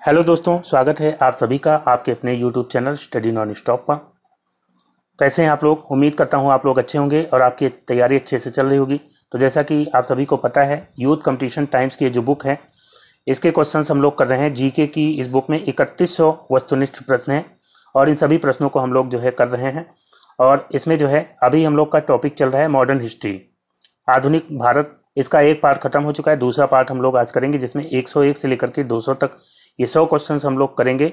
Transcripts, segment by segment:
Hello दोस्तों, स्वागत है आप सभी का आपके अपने YouTube channel study non stop पर। कैसे हैं आप लोग? उम्मीद करता हूं आप लोग अच्छे होंगे और आपकी तैयारी अच्छे से चल रही होगी। तो जैसा कि आप सभी को पता है, यूथ कंपटीशन टाइम्स की जो बुक है, इसके क्वेश्चंस हम लोग कर रहे हैं। जीके की इस बुक में 3100 वस्तुनिष्ठ प्रश्न हैं और इन सभी प्रश्नों को हम लोग जो है कर रहे हैं। और इसमें जो है अभी हम लोग का टॉपिक चल रहा है मॉडर्न हिस्ट्री, आधुनिक भारत। इसका एक पार्ट खत्म हो चुका है, दूसरा पार्ट हम लोग आज करेंगे, जिसमें 101 से लेकर के 200 तक ये 100 क्वेश्चंस हम लोग करेंगे।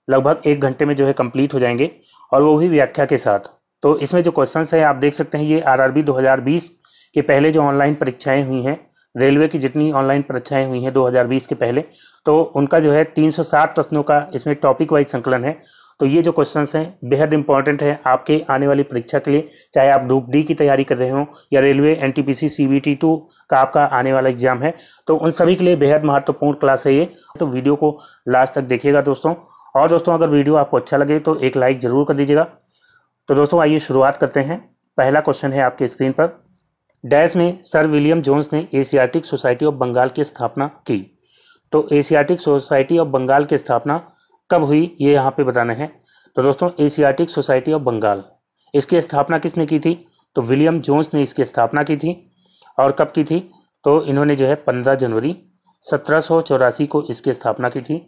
लगभग 1 घंटे में जो है कंप्लीट हो जाएंगे और वो भी व्याख्या के साथ। तो इसमें जो क्वेश्चंस है आप देख सकते हैं, ये आरआरबी 2020 के पहले जो ऑनलाइन परीक्षाएं हुई हैं, रेलवे की जितनी ऑनलाइन परीक्षाएं हुई हैं 2020 के पहले, तो उनका जो है 360 प्रश्नों का इसमें टॉपिक वाइज संकलन है। तो ये जो क्वेश्चंस हैं बेहद इंपॉर्टेंट है आपके आने वाली परीक्षा के लिए, चाहे आप ग्रुप डी की तैयारी कर रहे हो या रेलवे एनटीपीसी सीबीटी 2 का आपका आने वाला एग्जाम है, तो उन सभी के लिए बेहद महत्वपूर्ण क्लास है ये। तो वीडियो को लास्ट तक देखिएगा दोस्तों। और दोस्तों, अगर वीडियो आपको अच्छा लगे तो एक लाइक जरूर कर दीजिएगा। तो दोस्तों आइए शुरुआत करते हैं। पहला क्वेश्चन है आपके स्क्रीन पर, डैश में सर विलियम जोन्स ने एशियाटिक सोसाइटी ऑफ बंगाल की स्थापना की। तो एशियाटिक सोसाइटी ऑफ बंगाल की स्थापना कब हुई ये यहाँ पे बताना है। तो दोस्तों, एशियाटिक सोसाइटी ऑफ बंगाल, इसकी स्थापना किसने की थी? तो विलियम जोन्स ने इसकी स्थापना की थी। और कब की थी? तो इन्होंने जो है 15 जनवरी 1784 को इसकी स्थापना की थी।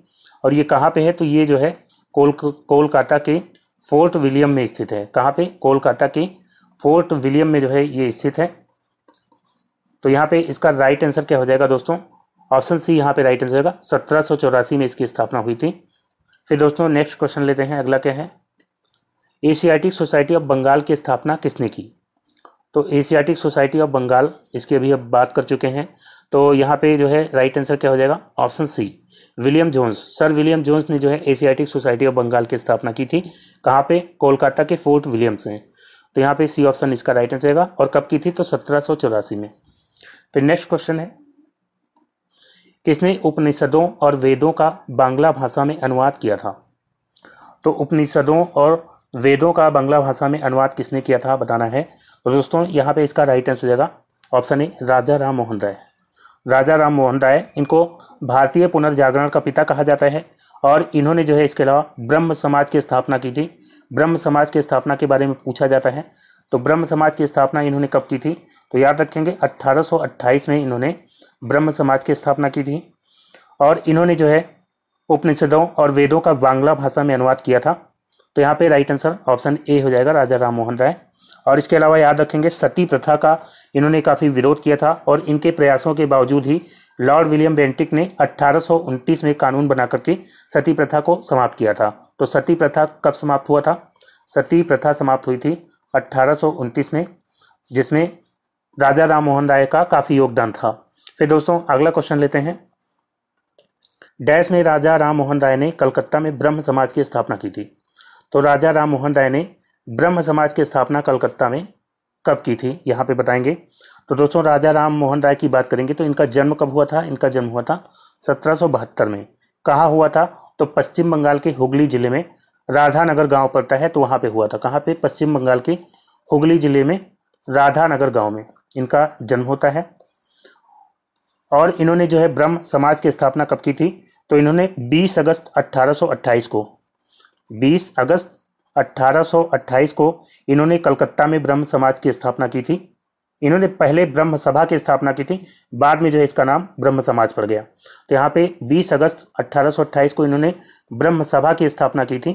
और ये कहाँ पे है? तो ये जो है कोलकाता के फोर्ट विलियम में स्थित है। कहाँ पे? कोलकाता के फोर्ट विलियम में जो है ये स्थित है। तो यहाँ पे इसका राइट आंसर क्या हो जाएगा दोस्तों? ऑप्शन सी यहाँ पे राइट आंसर होगा। 1784 में इसकी स्थापना हुई थी। फिर दोस्तों नेक्स्ट क्वेश्चन लेते हैं। अगला क्या है? एशियाटिक सोसाइटी ऑफ बंगाल की स्थापना किसने की? तो एशियाटिक सोसाइटी ऑफ बंगाल, इसकी अभी अब बात कर चुके हैं। तो यहाँ पे जो है राइट आंसर क्या हो जाएगा? Option C, William Jones. Sir William Jones ने जो है एशियाटिक सोसाइटी ऑफ बंगाल की स्थापना की थी। कहाँ पे? कोलकाता के फोर्ट विलियम से। तो यहाँ पे सी ऑप्शन इसका राइट आंसर होगा। और कब की थी? तो 1784 में। फिर नेक्स्ट क्वेश्चन है, किसने उपनिषदों और वेदों का बांग्ला भाषा में अनुवाद किया था? तो उपनिषदों और वेदों का बांग्ला भाषा में अनुवाद किसने किया था बताना है। तो दोस्तों यहाँ पे इसका राइट आंसर हो जाएगा ऑप्शन ए, राजा राम मोहन राय। राजा राम मोहन राय, इनको भारतीय पुनर्जागरण का पिता कहा जाता है। और इन्होंने जो है इसके अलावा ब्रह्म समाज की स्थापना की थी। ब्रह्म समाज की स्थापना के बारे में पूछा जाता है। तो ब्रह्म समाज की स्थापना इन्होंने कब की थी? तो याद रखेंगे 1828 में इन्होंने ब्रह्म समाज की स्थापना की थी। और इन्होंने जो है उपनिषदों और वेदों का बांग्ला भाषा में अनुवाद किया था। तो यहाँ पे राइट आंसर ऑप्शन ए हो जाएगा, राजा राम मोहन राय। और इसके अलावा याद रखेंगे सती प्रथा का इन्होंने काफ़ी विरोध किया था और इनके प्रयासों के बावजूद ही लॉर्ड विलियम बेंटिक ने 1829 में कानून बना करके सती प्रथा को समाप्त किया था। तो सती प्रथा कब समाप्त हुआ था? सती प्रथा समाप्त हुई थी 1829 में, जिसमें राजा राम मोहन राय का काफ़ी योगदान था। फिर दोस्तों अगला क्वेश्चन लेते हैं, डैश में राजा राम मोहन राय ने कलकत्ता में ब्रह्म समाज की स्थापना की थी। तो राजा राम मोहन राय ने ब्रह्म समाज की स्थापना कलकत्ता में कब की थी यहाँ पे बताएंगे। तो दोस्तों राजा राम मोहन राय की बात करेंगे तो इनका जन्म कब हुआ था? इनका जन्म हुआ था 1772 में। कहाँ हुआ था? तो पश्चिम बंगाल के हुगली जिले में राधानगर गांव पड़ता है, तो वहाँ पे हुआ था। कहाँ पे? पश्चिम बंगाल के हुगली जिले में राधानगर गांव में इनका जन्म होता है। और इन्होंने जो है ब्रह्म समाज की स्थापना कब की थी? तो इन्होंने 20 अगस्त 1828 को 20 अगस्त 1828 को इन्होंने कलकत्ता में ब्रह्म समाज की स्थापना की थी। इन्होंने पहले ब्रह्म सभा की स्थापना की थी, बाद में जो है इसका नाम ब्रह्म समाज पड़ गया। तो यहाँ पे 20 अगस्त 1828 को इन्होंने ब्रह्म सभा की स्थापना की थी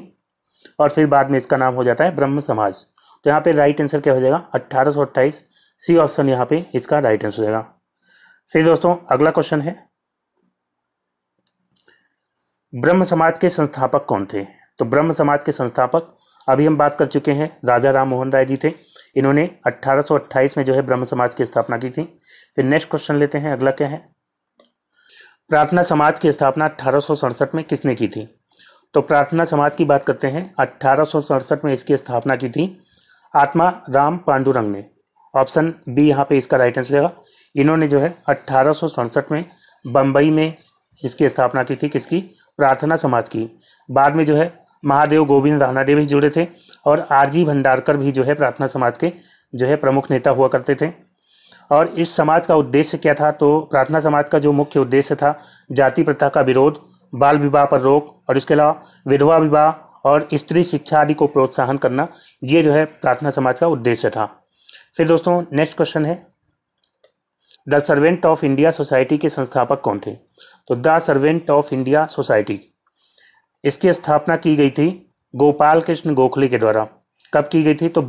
और फिर बाद में इसका नाम हो जाता है ब्रह्म समाज। तो यहाँ पे राइट आंसर क्या हो जाएगा? 1828, सी ऑप्शन यहाँ पे इसका राइट आंसर हो जाएगा। फिर दोस्तों अगला क्वेश्चन है, ब्रह्म समाज के संस्थापक कौन थे? तो ब्रह्म समाज के संस्थापक अभी हम बात कर चुके हैं, राजा राम मोहन राय जी थे। इन्होंने 1828 में जो है ब्रह्म समाज की स्थापना की थी। फिर नेक्स्ट क्वेश्चन लेते हैं। अगला क्या है, प्रार्थना समाज की स्थापना 1867 में किसने की थी? तो प्रार्थना समाज की बात करते हैं, 1867 में इसकी स्थापना की थी आत्मा राम पांडुरंग ने। ऑप्शन बी यहाँ पे इसका राइट आंसर होगा। इन्होंने जो है 1867 में बम्बई में इसकी स्थापना की थी। किसकी? प्रार्थना समाज की। बाद में जो है महादेव गोविंद रानाडे भी जुड़े थे और आरजी भंडारकर भी जो है प्रार्थना समाज के जो है प्रमुख नेता हुआ करते थे। और इस समाज का उद्देश्य क्या था? तो प्रार्थना समाज का जो मुख्य उद्देश्य था जाति प्रथा का विरोध बाल विवाह पर रोक और इसके अलावा विधवा विवाह और स्त्री शिक्षा आदि को प्रोत्साहन करना, ये जो है प्रार्थना समाज का उद्देश्य था। फिर दोस्तों नेक्स्ट क्वेश्चन है, the servant of India society के संस्थापक कौन थे? तो the servant of India society, इसकी स्थापना की गई थी गोपाल कृष्ण गोखले के द्वारा। कब की गई थी? तो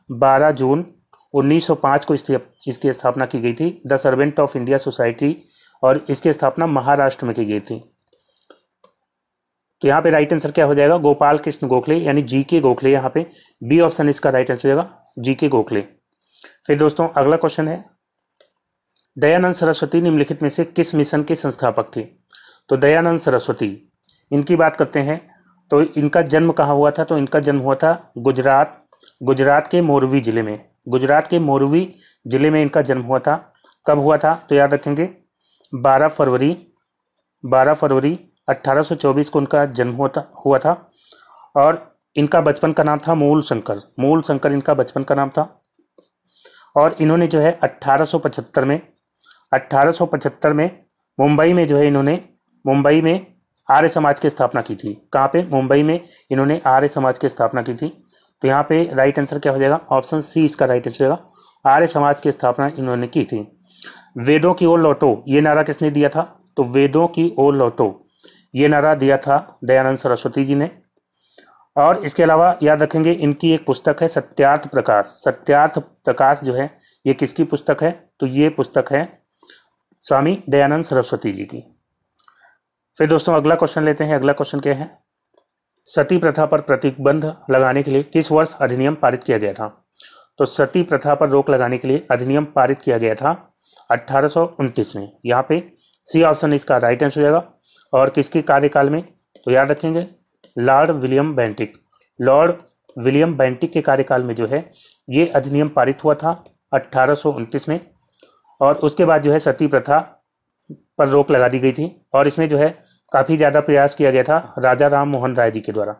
12 जून 1905 को इसकी स्थापना की गई थी, the servant of India society, और इसकी स्थापना महाराष्ट्र में की गई थी। तो यहाँ पे राइट आंसर क्या हो जाएगा? गोपाल कृष्ण गोखले, यानी GK गोखले। यहाँ पे बी ऑप्शन इसका राइट आंसर हो जाएगा, GK गोखले। फिर दोस्तों अगला क्वेश्चन है, दयानंद सरस्वती निम्नलिखित में से किस मिशन के संस्थापक थे? तो दयानंद सरस्वती, इनकी बात करते हैं तो इनका जन्म कहाँ हुआ था? तो इनका जन्म हुआ था गुजरात के मोरवी जिले में। गुजरात के मोरवी जिले में इनका जन्म हुआ था। कब हुआ था? तो याद रखेंगे 12 फरवरी 1824 को उनका जन्म हुआ था। और इनका बचपन का नाम था मूल शंकर इनका बचपन का नाम था। और इन्होंने जो है 1875 में मुंबई में जो है मुंबई में आर्य समाज की स्थापना की थी। कहाँ पे? मुंबई में इन्होंने आर्य समाज की स्थापना की थी। तो यहाँ पे राइट आंसर क्या हो जाएगा? ऑप्शन सी इसका राइट आंसर हो जाएगा, आर्य समाज की स्थापना इन्होंने की थी। वेदों की ओर लौटो, ये नारा किसने दिया था? तो वेदों की ओर लौटो, ये नारा दिया था दयानंद सरस्वती जी ने। और इसके अलावा याद रखेंगे इनकी एक पुस्तक है सत्यार्थ प्रकाश जो है ये किसकी पुस्तक है? तो ये पुस्तक है स्वामी दयानंद सरस्वती जी की। फिर दोस्तों अगला क्वेश्चन लेते हैं। अगला क्वेश्चन क्या है, सती प्रथा पर प्रतिबंध लगाने के लिए किस वर्ष अधिनियम पारित किया गया था? तो सती प्रथा पर रोक लगाने के लिए अधिनियम पारित किया गया था 1829 में। यहाँ पे सी ऑप्शन इसका राइट आंसर हो जाएगा। और किसके कार्यकाल में? तो याद रखेंगे लॉर्ड विलियम बेंटिक के कार्यकाल में जो है ये अधिनियम पारित हुआ था 1829 में। और उसके बाद जो है सती प्रथा पर रोक लगा दी गई थी। और इसमें जो है काफ़ी ज़्यादा प्रयास किया गया था राजा राम मोहन राय जी के द्वारा।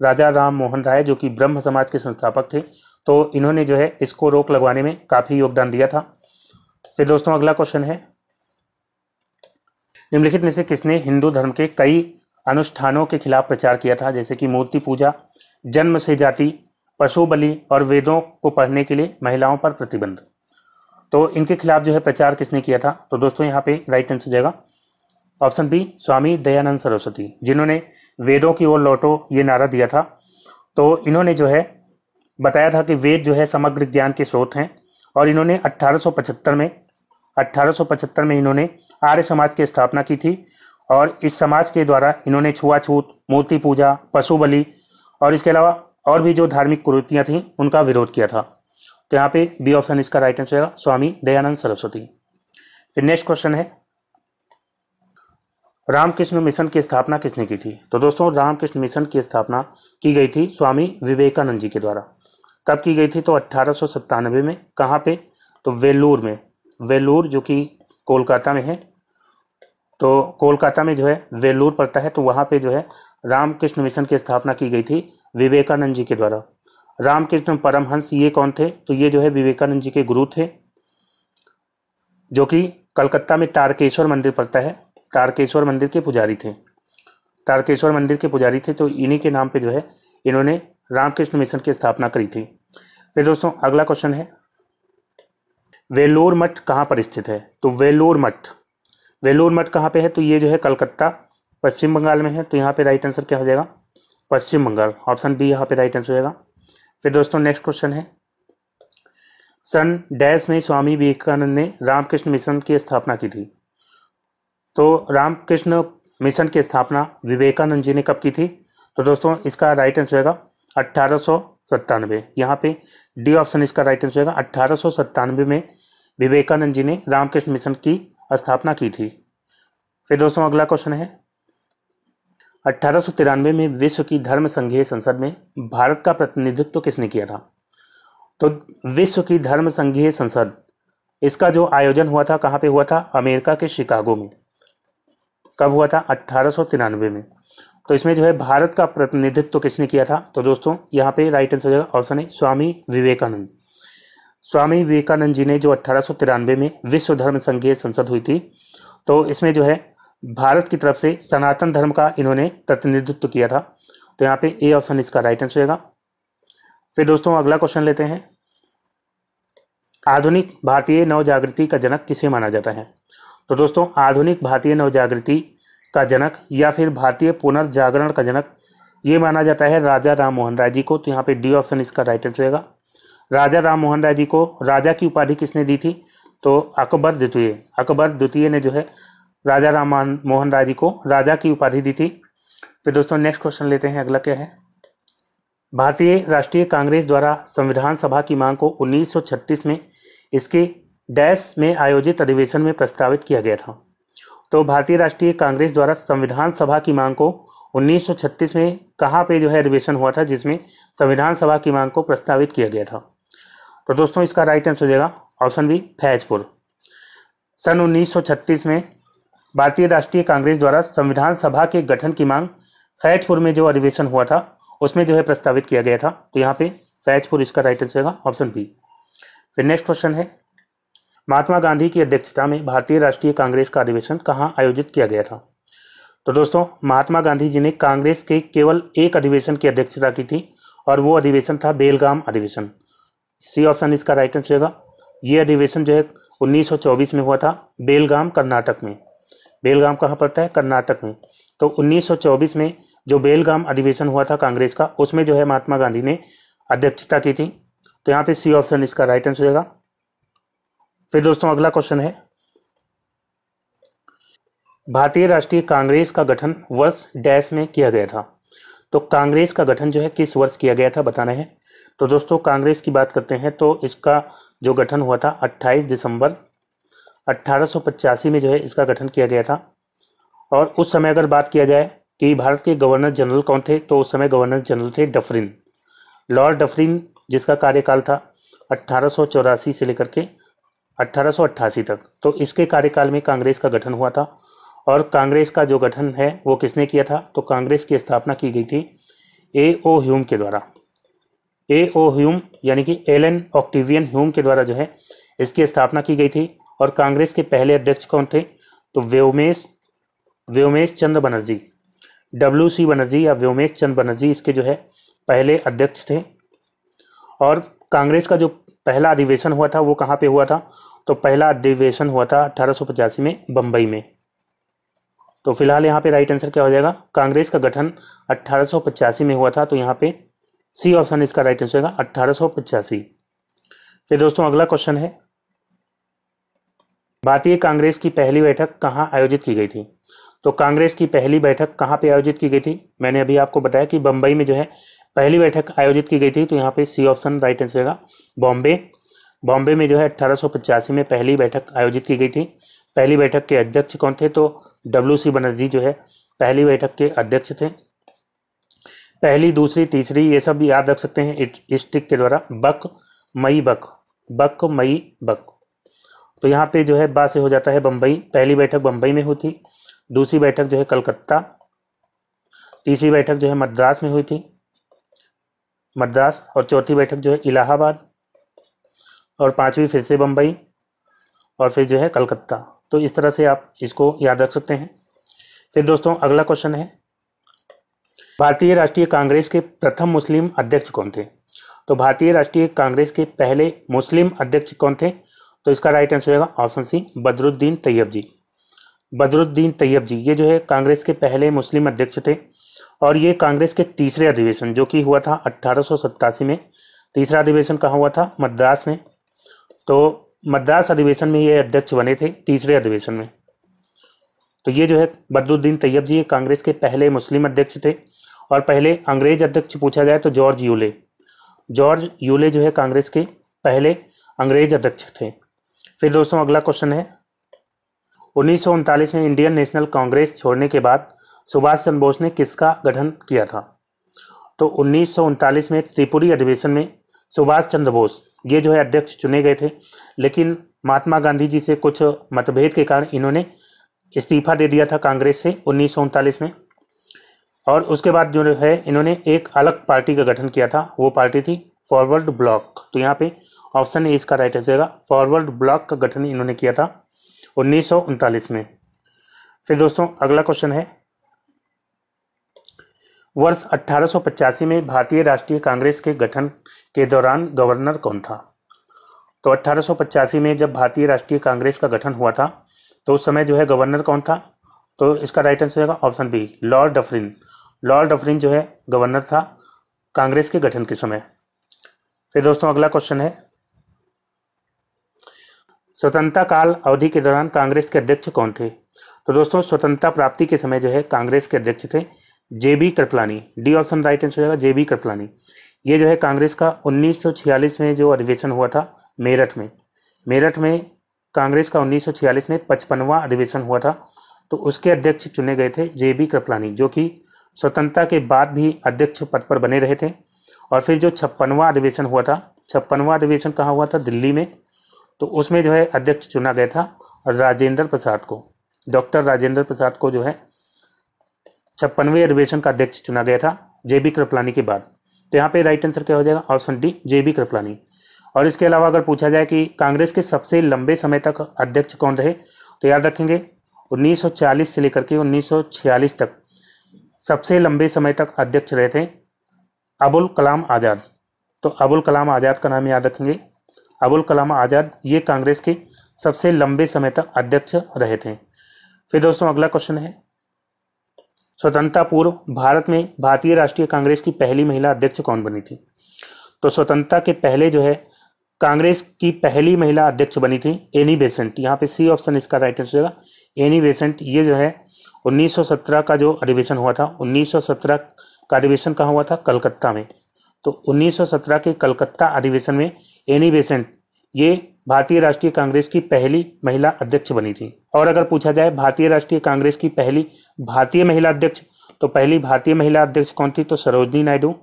राजा राम मोहन राय जो कि ब्रह्म समाज के संस्थापक थे, तो इन्होंने जो है इसको रोक लगवाने में काफ़ी योगदान दिया था। फिर दोस्तों अगला क्वेश्चन है, निम्नलिखित में से किसने हिंदू धर्म के कई अनुष्ठानों के खिलाफ प्रचार किया था? जैसे कि मूर्ति पूजा, जन्म से जाति, पशु बलि और वेदों को पढ़ने के लिए महिलाओं पर प्रतिबंध। तो इनके खिलाफ जो है प्रचार किसने किया था? तो दोस्तों यहाँ पे राइट आंसर हो जाएगा ऑप्शन बी, स्वामी दयानंद सरस्वती, जिन्होंने वेदों की ओर लौटो ये नारा दिया था। तो इन्होंने जो है बताया था कि वेद जो है समग्र ज्ञान के स्रोत हैं। और इन्होंने 1875 में इन्होंने आर्य समाज की स्थापना की थी। और इस समाज के द्वारा इन्होंने छुआछूत, मूर्ति पूजा, पशु बलि और इसके अलावा और भी जो धार्मिक कुरीतियाँ थीं उनका विरोध किया था। तो यहाँ पे बी ऑप्शन इसका राइट आंसर है स्वामी दयानंद सरस्वती। फिर नेक्स्ट क्वेश्चन है, रामकृष्ण मिशन की स्थापना किसने की थी? तो दोस्तों रामकृष्ण मिशन की स्थापना की गई थी स्वामी विवेकानंद जी के द्वारा। कब की गई थी? तो 1897 में। कहाँ पे? तो वेल्लूर में। वेल्लूर जो कि कोलकाता में है। तो कोलकाता में जो है वेल्लूर पड़ता है, तो वहाँ पे जो है रामकृष्ण मिशन की स्थापना की गई थी विवेकानंद जी के द्वारा। रामकृष्ण परमहंस ये कौन थे? तो ये जो है विवेकानंद जी के गुरु थे, जो कि कलकत्ता में तारकेश्वर मंदिर पड़ता है, तारकेश्वर मंदिर के पुजारी थे। तारकेश्वर मंदिर के पुजारी थे, तो इन्हीं के नाम पे जो है इन्होंने रामकृष्ण मिशन की स्थापना करी थी। फिर दोस्तों अगला क्वेश्चन है, वेल्लूर मठ कहाँ पर स्थित है? तो वेल्लूर मठ कहाँ पे है? तो ये जो है कलकत्ता पश्चिम बंगाल में है। तो यहाँ पे राइट आंसर क्या हो जाएगा? पश्चिम बंगाल। ऑप्शन बी यहाँ पे राइट आंसर हो जाएगा। फिर दोस्तों नेक्स्ट क्वेश्चन है, सन डैश में स्वामी विवेकानंद ने रामकृष्ण मिशन की स्थापना की थी। तो रामकृष्ण मिशन की स्थापना विवेकानंद जी ने कब की थी? तो दोस्तों इसका राइट आंसर होगा 1897। यहाँ पे डी ऑप्शन इसका राइट आंसर होगा। 1897 में विवेकानंद जी ने रामकृष्ण मिशन की स्थापना की थी। फिर दोस्तों अगला क्वेश्चन है, 1893 में विश्व की धर्म संघीय संसद में भारत का प्रतिनिधित्व किसने किया था? तो विश्व की धर्म संघीय संसद, इसका जो आयोजन हुआ था कहाँ पे हुआ था? अमेरिका के शिकागो में। कब हुआ था? 1893 में। तो इसमें जो है भारत का प्रतिनिधित्व किसने किया था? तो दोस्तों यहाँ पे राइट आंसर हो जाएगा ऑप्शन है स्वामी विवेकानंद। स्वामी विवेकानंद जी ने जो 1893 में विश्व धर्म संघीय संसद हुई थी, तो इसमें जो है भारत की तरफ से सनातन धर्म का इन्होंने प्रतिनिधित्व किया था। तो यहाँ पे ए ऑप्शन इसका राइट आंसर होगा। फिर दोस्तों अगला क्वेश्चन लेते हैं, आधुनिक भारतीय नवजागृति का जनक किसे माना जाता है? तो दोस्तों आधुनिक भारतीय नवजागृति का जनक या फिर भारतीय पुनर्जागरण का जनक ये माना जाता है राजा राम मोहन राय जी को। तो यहाँ पे डी ऑप्शन इसका राइट आंसर होगा। राजा राम मोहन राय जी को राजा की उपाधि किसने दी थी? तो अकबर द्वितीय, अकबर द्वितीय ने जो है राजा राम मोहन राय जी को राजा की उपाधि दी थी। फिर दोस्तों नेक्स्ट क्वेश्चन लेते हैं, अगला क्या है, भारतीय राष्ट्रीय कांग्रेस द्वारा संविधान सभा की मांग को 1936 में इसके डैश में आयोजित अधिवेशन में प्रस्तावित किया गया था। तो भारतीय राष्ट्रीय कांग्रेस द्वारा संविधान सभा की मांग को 1936 में कहाँ पे जो है अधिवेशन हुआ था जिसमें संविधान सभा की मांग को प्रस्तावित किया गया था? तो दोस्तों इसका राइट आंसर हो जाएगा ऑप्शन बी, फैजपुर। सन 1936 में भारतीय राष्ट्रीय कांग्रेस द्वारा संविधान सभा के गठन की मांग फैजपुर में जो अधिवेशन हुआ था उसमें जो है प्रस्तावित किया गया था। तो यहाँ पे फैजपुर इसका राइट आंसर होगा, ऑप्शन बी। फिर नेक्स्ट क्वेश्चन है, महात्मा गांधी की अध्यक्षता में भारतीय राष्ट्रीय कांग्रेस का अधिवेशन कहाँ आयोजित किया गया था? तो दोस्तों महात्मा गांधी जी ने कांग्रेस के केवल एक अधिवेशन की अध्यक्षता की थी और वो अधिवेशन था बेलगाम अधिवेशन। सी ऑप्शन इसका राइट आंसर होगा। ये अधिवेशन जो है 1924 में हुआ था बेलगाम, कर्नाटक में। बेलगाम कहाँ पड़ता है? कर्नाटक में। तो 1924 में जो बेलगाम अधिवेशन हुआ था कांग्रेस का, उसमें जो है महात्मा गांधी ने अध्यक्षता की थी। तो यहाँ पे सी ऑप्शन इसका राइट आंसर होगा। फिर दोस्तों अगला क्वेश्चन है, भारतीय राष्ट्रीय कांग्रेस का गठन वर्ष डैश में किया गया था। तो कांग्रेस का गठन जो है किस वर्ष किया गया था बताना है। तो दोस्तों कांग्रेस की बात करते हैं तो इसका जो गठन हुआ था 28 दिसंबर 1885 में जो है इसका गठन किया गया था। और उस समय अगर बात किया जाए कि भारत के गवर्नर जनरल कौन थे, तो उस समय गवर्नर जनरल थे डफरिन, लॉर्ड डफरिन, जिसका कार्यकाल था 1884 से लेकर के 1888 तक। तो इसके कार्यकाल में कांग्रेस का गठन हुआ था। और कांग्रेस का जो गठन है वो किसने किया था? तो कांग्रेस की स्थापना की गई थी ए.ओ. ह्यूम के द्वारा। ए.ओ. ह्यूम यानी कि एलन ऑक्टेवियन ह्यूम के द्वारा जो है इसकी स्थापना की गई थी। और कांग्रेस के पहले अध्यक्ष कौन थे? तो व्योमेश चंद्र बनर्जी, WC बनर्जी या व्योमेश चंद्र बनर्जी इसके जो है पहले अध्यक्ष थे। और कांग्रेस का जो पहला अधिवेशन हुआ था वो कहाँ पे हुआ था? तो पहला अधिवेशन हुआ था 1885 में बम्बई में। तो फिलहाल यहाँ पे राइट आंसर क्या हो जाएगा? कांग्रेस का गठन 1885 में हुआ था। तो यहाँ पे सी ऑप्शन इसका राइट आंसर होगा, 1885। फिर दोस्तों अगला क्वेश्चन है, भारतीय कांग्रेस की पहली बैठक कहाँ आयोजित की गई थी? तो कांग्रेस की पहली बैठक कहाँ पे आयोजित की गई थी? मैंने अभी आपको बताया कि बम्बई में जो है पहली बैठक आयोजित की गई थी। तो यहाँ पे सी ऑप्शन राइट आंसर होगा, बॉम्बे में जो है 1885 में पहली बैठक आयोजित की गई थी। पहली बैठक के अध्यक्ष कौन थे? तो WC बनर्जी जो है पहली बैठक के अध्यक्ष थे। पहली, दूसरी, तीसरी ये सब याद रख सकते हैं इस ट्रिक के द्वारा, बक मई बक। तो यहाँ पे जो है बा से हो जाता है बम्बई। पहली बैठक बम्बई में हुई थी, दूसरी बैठक जो है कलकत्ता, तीसरी बैठक जो है मद्रास में हुई थी, मद्रास, और चौथी बैठक जो है इलाहाबाद, और पांचवी फिर से बम्बई, और फिर जो है कलकत्ता। तो इस तरह से आप इसको याद रख सकते हैं। फिर दोस्तों अगला क्वेश्चन है, भारतीय राष्ट्रीय कांग्रेस के प्रथम मुस्लिम अध्यक्ष कौन थे? तो भारतीय राष्ट्रीय कांग्रेस के पहले मुस्लिम अध्यक्ष कौन थे? तो इसका राइट आंसर होगा ऑप्शन सी, बदरुद्दीन तैयब जी। बदरुद्दीन तैयब जी ये जो है कांग्रेस के पहले मुस्लिम अध्यक्ष थे। और ये कांग्रेस के तीसरे अधिवेशन जो कि हुआ था 1887 में, तीसरा अधिवेशन कहाँ हुआ था? मद्रास में। तो मद्रास अधिवेशन में ये अध्यक्ष बने थे तीसरे अधिवेशन में। तो ये जो है बदरुद्दीन तैयब जी ये कांग्रेस के पहले मुस्लिम अध्यक्ष थे। और पहले अंग्रेज अध्यक्ष पूछा जाए तो जॉर्ज यूले जो है कांग्रेस के पहले अंग्रेज अध्यक्ष थे। फिर दोस्तों अगला क्वेश्चन है, 1939 में इंडियन नेशनल कांग्रेस छोड़ने के बाद सुभाष चंद्र बोस ने किसका गठन किया था? तो 1939 में त्रिपुरी अधिवेशन में सुभाष चंद्र बोस ये जो है अध्यक्ष चुने गए थे। लेकिन महात्मा गांधी जी से कुछ मतभेद के कारण इन्होंने इस्तीफा दे दिया था कांग्रेस से 1939 में। और उसके बाद जो है इन्होंने एक अलग पार्टी का गठन किया था, वो पार्टी थी फॉरवर्ड ब्लॉक। तो यहाँ पे ऑप्शन ए इसका राइट आंसर होगा, फॉरवर्ड ब्लॉक का गठन इन्होंने किया था 1939 में। फिर दोस्तों अगला क्वेश्चन है, वर्ष 1885 में भारतीय राष्ट्रीय कांग्रेस के गठन के दौरान गवर्नर कौन था? तो 1885 में जब भारतीय राष्ट्रीय कांग्रेस का गठन हुआ था तो उस समय जो है गवर्नर कौन था? तो इसका राइट आंसर होगा option B, Lord Dufferin. Lord Dufferin जो है गवर्नर था कांग्रेस के गठन के समय। फिर दोस्तों अगला क्वेश्चन है, स्वतंत्रता काल अवधि के दौरान कांग्रेस के अध्यक्ष कौन थे? तो दोस्तों स्वतंत्रता प्राप्ति के समय जो है कांग्रेस के अध्यक्ष थे JB. Kripalani. D option right answer होगा जे.बी. कृपलानी। ये जो है कांग्रेस का 1946 में जो अधिवेशन हुआ था मेरठ में कांग्रेस का 1946 में 55वां अधिवेशन हुआ था, तो उसके अध्यक्ष चुने गए थे जे.बी. कृपलानी, जो कि स्वतंत्रता के बाद भी अध्यक्ष पद पर बने रहे थे। और फिर जो 56वां अधिवेशन हुआ था, 56वां अधिवेशन कहाँ हुआ था? दिल्ली में। तो उसमें जो है अध्यक्ष चुना गया था राजेंद्र प्रसाद को, डॉक्टर राजेंद्र प्रसाद को जो है 56वें अधिवेशन का अध्यक्ष चुना गया था जे.बी. कृपलानी के बाद। तो यहाँ पे राइट आंसर क्या हो जाएगा? Option D, JB. कृपलानी। और इसके अलावा अगर पूछा जाए कि कांग्रेस के सबसे लंबे समय तक अध्यक्ष कौन रहे, तो याद रखेंगे 1940 से लेकर के 1946 तक सबसे लंबे समय तक अध्यक्ष रहे थे अबुल कलाम आज़ाद। तो अबुल कलाम आज़ाद का नाम याद रखेंगे, अबुल कलाम आज़ाद ये कांग्रेस के सबसे लंबे समय तक अध्यक्ष रहे थे। फिर दोस्तों अगला क्वेश्चन है, स्वतंत्रता पूर्व भारत में भारतीय राष्ट्रीय कांग्रेस की पहली महिला अध्यक्ष कौन बनी थी? तो स्वतंत्रता के पहले जो है कांग्रेस की पहली महिला अध्यक्ष बनी थी एनी बेसेंट। यहाँ पे सी ऑप्शन इसका राइट आंसर होगा एनी बेसेंट। ये जो है 1917 का जो अधिवेशन हुआ था, 1917 का अधिवेशन कहाँ हुआ था? कलकत्ता में। तो 1917 के कलकत्ता अधिवेशन में एनी बेसेंट ये भारतीय राष्ट्रीय कांग्रेस की पहली महिला अध्यक्ष बनी थी। और अगर पूछा जाए भारतीय राष्ट्रीय कांग्रेस की पहली भारतीय महिला अध्यक्ष, तो पहली भारतीय महिला अध्यक्ष कौन थी? तो सरोजनी नायडू।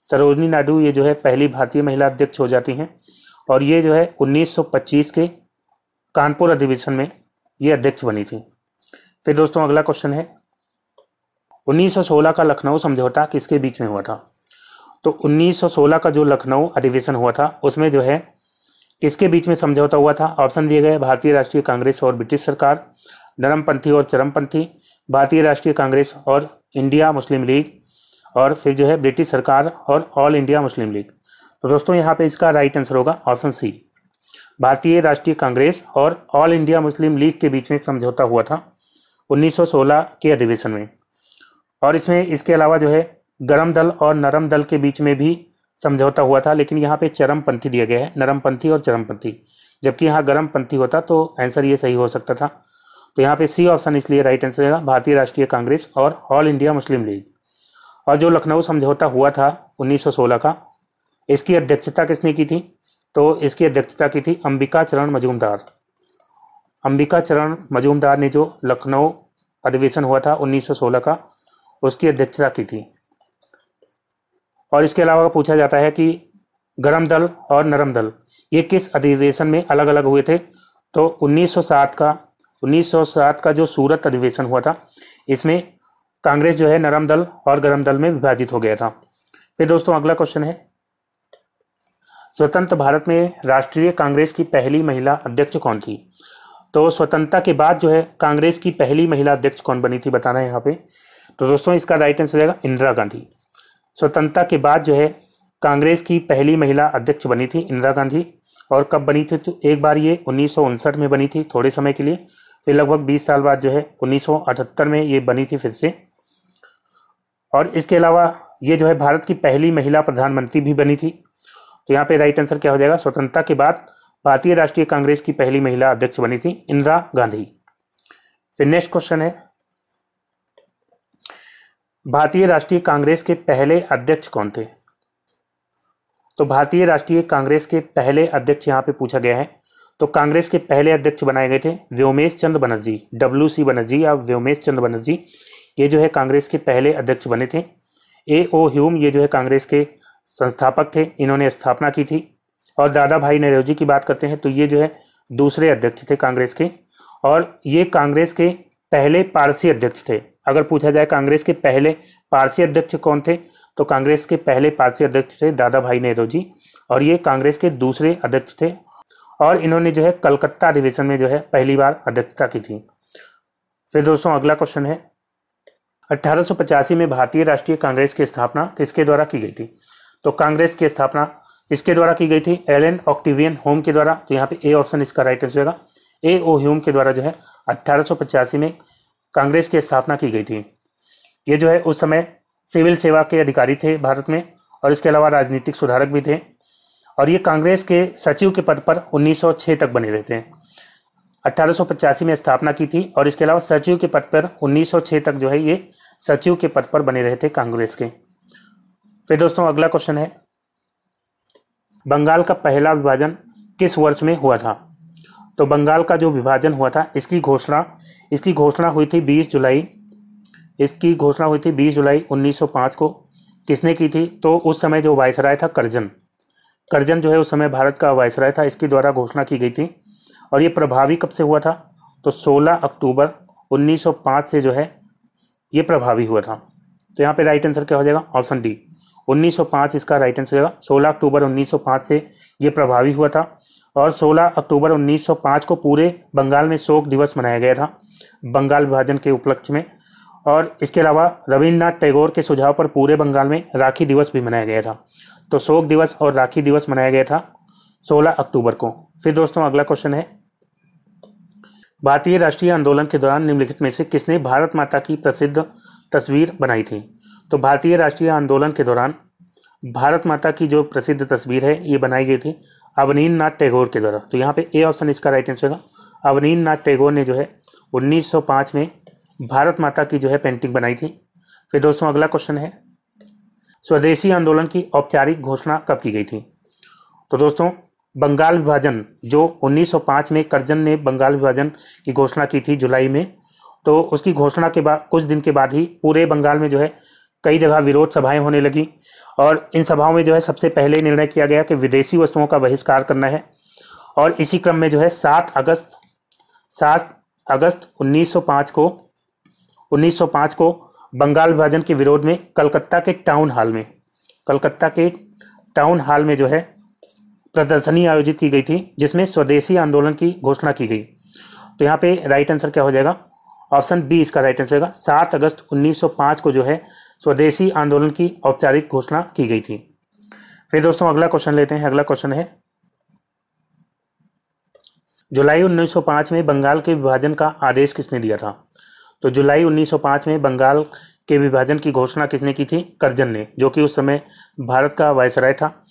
सरोजनी नायडू ये जो है पहली भारतीय महिला अध्यक्ष हो जाती हैं, और ये जो है 1925 के कानपुर अधिवेशन में ये अध्यक्ष बनी थी। फिर दोस्तों अगला क्वेश्चन है, 1916 का लखनऊ समझौता किसके बीच में हुआ था? तो 1916 का जो लखनऊ अधिवेशन हुआ था उसमें जो है किसके बीच में समझौता हुआ था? ऑप्शन दिए गए, भारतीय राष्ट्रीय कांग्रेस और ब्रिटिश सरकार, नरमपंथी और चरमपंथी, भारतीय राष्ट्रीय कांग्रेस और इंडिया मुस्लिम लीग, और फिर जो है ब्रिटिश सरकार और ऑल इंडिया मुस्लिम लीग। तो दोस्तों यहाँ पे इसका राइट आंसर होगा ऑप्शन सी, भारतीय राष्ट्रीय कांग्रेस और ऑल इंडिया मुस्लिम लीग के बीच में समझौता हुआ था 1916 के अधिवेशन में। और इसमें इसके अलावा जो है गरम दल और नरम दल के बीच में भी समझौता हुआ था, लेकिन यहाँ पे चरमपंथी दिया गया है, नरमपंथी और चरमपंथी, जबकि यहाँ गरमपंथी होता तो आंसर ये सही हो सकता था। तो यहाँ पे सी ऑप्शन इसलिए राइट आंसर है भारतीय राष्ट्रीय कांग्रेस और ऑल इंडिया मुस्लिम लीग। और जो लखनऊ समझौता हुआ था 1916 का, इसकी अध्यक्षता किसने की थी? तो इसकी अध्यक्षता की थी अंबिका चरण मजूमदार। अंबिका चरण मजूमदार ने जो लखनऊ अधिवेशन हुआ था 1916 का, उसकी अध्यक्षता की थी। और इसके अलावा पूछा जाता है कि गरम दल और नरम दल ये किस अधिवेशन में अलग अलग हुए थे? तो 1907 का जो सूरत अधिवेशन हुआ था, इसमें कांग्रेस जो है नरम दल और गरम दल में विभाजित हो गया था। फिर दोस्तों अगला क्वेश्चन है, स्वतंत्र भारत में राष्ट्रीय कांग्रेस की पहली महिला अध्यक्ष कौन थी? तो स्वतंत्रता के बाद जो है कांग्रेस की पहली महिला अध्यक्ष कौन बनी थी बताना है यहाँ पे। तो दोस्तों इसका राइट आंसर रहेगा इंदिरा गांधी। स्वतंत्रता के बाद जो है कांग्रेस की पहली महिला अध्यक्ष बनी थी इंदिरा गांधी। और कब बनी थी? तो एक बार ये 1959 में बनी थी थोड़े समय के लिए, फिर लगभग 20 साल बाद जो है 1978 में ये बनी थी फिर से। और इसके अलावा ये जो है भारत की पहली महिला प्रधानमंत्री भी बनी थी। तो यहाँ पे राइट आंसर क्या हो जाएगा? स्वतंत्रता के बाद भारतीय राष्ट्रीय कांग्रेस की पहली महिला अध्यक्ष बनी थी इंदिरा गांधी। फिर नेक्स्ट क्वेश्चन है, भारतीय राष्ट्रीय कांग्रेस के पहले अध्यक्ष कौन थे? तो भारतीय राष्ट्रीय कांग्रेस के पहले अध्यक्ष यहाँ पे पूछा गया है। तो कांग्रेस के पहले अध्यक्ष बनाए गए थे व्योमेश चंद्र बनर्जी, WC बनर्जी या व्योमेश चंद्र बनर्जी, ये जो है कांग्रेस के पहले अध्यक्ष बने थे। A.O. ह्यूम ये जो है कांग्रेस के संस्थापक थे, इन्होंने स्थापना की थी। और दादा भाई नौरोजी की बात करते हैं तो ये जो है दूसरे अध्यक्ष थे कांग्रेस के, और ये कांग्रेस के पहले पारसी अध्यक्ष थे। अगर पूछा जाए कांग्रेस के पहले पारसी अध्यक्ष कौन थे, तो कांग्रेस के पहले पारसी अध्यक्ष थे दादा भाई नौरोजी, और ये कांग्रेस के दूसरे अध्यक्ष थे। और इन्होंने जो है कलकत्ता अधिवेशन में जो है पहली बार अध्यक्षता की थी। फिर दोस्तों अगला क्वेश्चन है 1885 में भारतीय राष्ट्रीय कांग्रेस की स्थापना किसके द्वारा की गई थी? तो कांग्रेस की स्थापना किसके द्वारा की गई थी? एलन ऑक्टेवियन ह्यूम के द्वारा। तो यहाँ पे ए ऑप्शन इसका राइट आंसर होगा। ए ओ ह्यूम के द्वारा जो है 1885 में कांग्रेस की स्थापना की गई थी। ये जो है उस समय सिविल सेवा के अधिकारी थे भारत में, और इसके अलावा राजनीतिक सुधारक भी थे, और ये कांग्रेस के सचिव के पद पर 1906 तक बने रहते हैं। 1885 में स्थापना की थी, और इसके अलावा सचिव के पद पर 1906 तक जो है ये सचिव के पद पर बने रहे थे कांग्रेस के। फिर दोस्तों अगला क्वेश्चन है बंगाल का पहला विभाजन किस वर्ष में हुआ था? तो बंगाल का जो विभाजन हुआ था इसकी घोषणा हुई थी 20 जुलाई। इसकी घोषणा हुई थी 20 जुलाई 1905 को। किसने की थी? तो उस समय जो वायसराय था करजन जो है उस समय भारत का वायसराय था, इसके द्वारा घोषणा की गई थी। और ये प्रभावी कब से हुआ था? तो 16 अक्टूबर 1905 से जो है ये प्रभावी हुआ था। तो यहाँ पे राइट आंसर क्या हो जाएगा? ऑप्शन डी 1905 इसका राइट आंसर होगा। 16 अक्टूबर 1905 से ये प्रभावी हुआ था, और 16 अक्टूबर 1905 को पूरे बंगाल में शोक दिवस मनाया गया था बंगाल विभाजन के उपलक्ष्य में। और इसके अलावा रविन्द्रनाथ टैगोर के सुझाव पर पूरे बंगाल में राखी दिवस भी मनाया गया था। तो शोक दिवस और राखी दिवस मनाया गया था 16 अक्टूबर को। फिर दोस्तों अगला क्वेश्चन है भारतीय राष्ट्रीय आंदोलन के दौरान निम्नलिखित में से किसने भारत माता की प्रसिद्ध तस्वीर बनाई थी? तो भारतीय राष्ट्रीय आंदोलन के दौरान भारत माता की जो प्रसिद्ध तस्वीर है ये बनाई गई थी अवनींद्रनाथ टैगोर के द्वारा। तो यहाँ पे ए ऑप्शन इसका राइट आंसर होगा। अवनींद्रनाथ टैगोर ने जो है 1905 में भारत माता की जो है पेंटिंग बनाई थी। फिर दोस्तों अगला क्वेश्चन है स्वदेशी आंदोलन की औपचारिक घोषणा कब की गई थी? तो दोस्तों बंगाल विभाजन जो 1905 में करजन ने बंगाल विभाजन की घोषणा की थी जुलाई में, तो उसकी घोषणा के बाद कुछ दिन के बाद ही पूरे बंगाल में जो है कई जगह विरोध सभाएं होने लगी, और इन सभाओं में जो है सबसे पहले निर्णय किया गया कि विदेशी वस्तुओं का बहिष्कार करना है। और इसी क्रम में जो है 7 अगस्त 1905 को बंगाल विभाजन के विरोध में कलकत्ता के टाउन हॉल में जो है प्रदर्शनी आयोजित की गई थी, जिसमें स्वदेशी आंदोलन की घोषणा की गई। तो यहाँ पे राइट आंसर क्या हो जाएगा? ऑप्शन बी इसका राइट आंसर होगा। 7 अगस्त 1905 को जो है स्वदेशी आंदोलन की औपचारिक घोषणा की गई थी। फिर दोस्तों अगला क्वेश्चन लेते हैं। अगला क्वेश्चन है जुलाई 1905 में बंगाल के विभाजन का आदेश किसने दिया था? तो जुलाई 1905 में बंगाल के विभाजन की घोषणा किसने की थी? करजन ने, जो कि उस समय भारत का वायसराय था।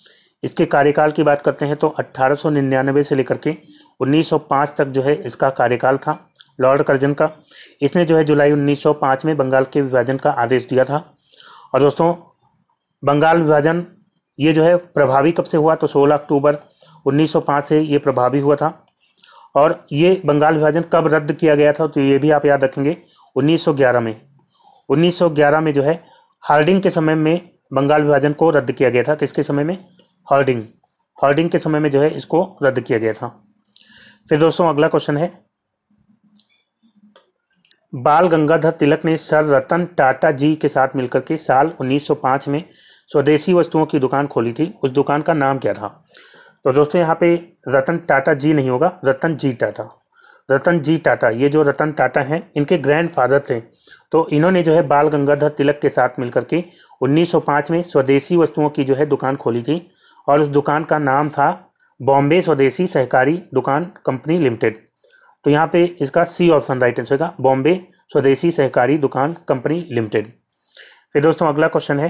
इसके कार्यकाल की बात करते हैं तो 1899 से लेकर के 1905 तक जो है इसका कार्यकाल था लॉर्ड करजन का। इसने जो है जुलाई 1905 में बंगाल के विभाजन का आदेश दिया था। और दोस्तों बंगाल विभाजन ये जो है प्रभावी कब से हुआ? तो 16 अक्टूबर 1905 से ये प्रभावी हुआ था। और ये बंगाल विभाजन कब रद्द किया गया था? तो ये भी आप याद रखेंगे 1911 में जो है हार्डिंग के समय में बंगाल विभाजन को रद्द किया गया था। किसके समय में? हार्डिंग के समय में जो है इसको रद्द किया गया था। फिर दोस्तों अगला क्वेश्चन है बाल गंगाधर तिलक ने सर रतन टाटा जी के साथ मिलकर के साल 1905 में स्वदेशी वस्तुओं की दुकान खोली थी। उस दुकान का नाम क्या था? तो दोस्तों यहाँ पे रतन टाटा जी नहीं होगा, रतन जी टाटा। ये जो रतन टाटा हैं इनके ग्रैंडफादर थे। तो इन्होंने जो है बाल गंगाधर तिलक के साथ मिलकर के 1905 में स्वदेशी वस्तुओं की जो है दुकान खोली थी, और उस दुकान का नाम था बॉम्बे स्वदेशी सहकारी दुकान कंपनी लिमिटेड। तो यहाँ पे इसका सी ऑप्शन राइट आंसर होगा, बॉम्बे स्वदेशी सहकारी दुकान कंपनी लिमिटेड। फिर दोस्तों अगला क्वेश्चन है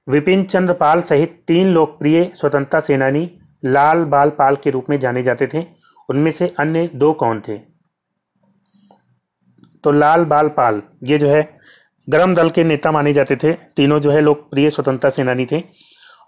विपिन चंद्र पाल सहित 3 लोकप्रिय स्वतंत्रता सेनानी लाल बाल पाल के रूप में जाने जाते थे, उनमें से अन्य 2 कौन थे? तो लाल बाल पाल ये जो है गरम दल के नेता माने जाते थे। तीनों जो है लोकप्रिय स्वतंत्रता सेनानी थे।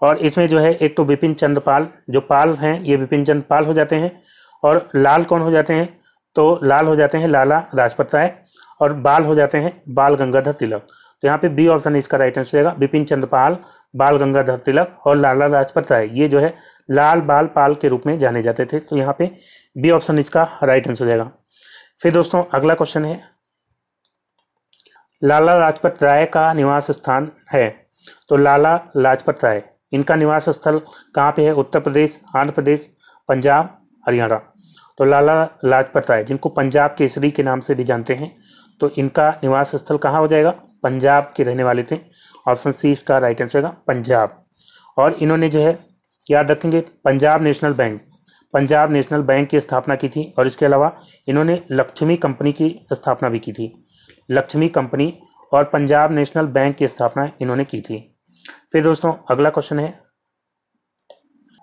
और इसमें जो है एक तो विपिन चंद्र पाल, जो पाल हैं ये विपिन चंद्र पाल हो जाते हैं, और लाल कौन हो जाते हैं? तो लाल हो जाते हैं लाला लाजपत राय, और बाल हो जाते हैं बाल गंगाधर तिलक। तो यहाँ पे बी ऑप्शन इसका राइट आंसर रहेगा, विपिन चंद्र पाल, बाल गंगाधर तिलक और लाला लाजपत राय ये जो है लाल बाल पाल के रूप में जाने जाते थे। तो यहाँ पे बी ऑप्शन इसका राइट आंसर हो जाएगा। फिर दोस्तों अगला क्वेश्चन है लाला लाजपत राय का निवास स्थान है। तो लाला लाजपत राय इनका निवास स्थल कहाँ पे है? उत्तर प्रदेश, आंध्र प्रदेश, पंजाब, हरियाणा। तो लाला लाजपत राय, जिनको पंजाब केसरी के नाम से भी जानते हैं, तो इनका निवास स्थल कहाँ हो जाएगा? पंजाब के रहने वाले थे। ऑप्शन सी इसका राइट आंसर होगा पंजाब। और इन्होंने जो है, याद रखेंगे, पंजाब नेशनल बैंक की स्थापना की थी। और इसके अलावा इन्होंने लक्ष्मी कंपनी की स्थापना भी की थी। लक्ष्मी कंपनी और पंजाब नेशनल बैंक की स्थापना इन्होंने की थी। फिर दोस्तों अगला क्वेश्चन है,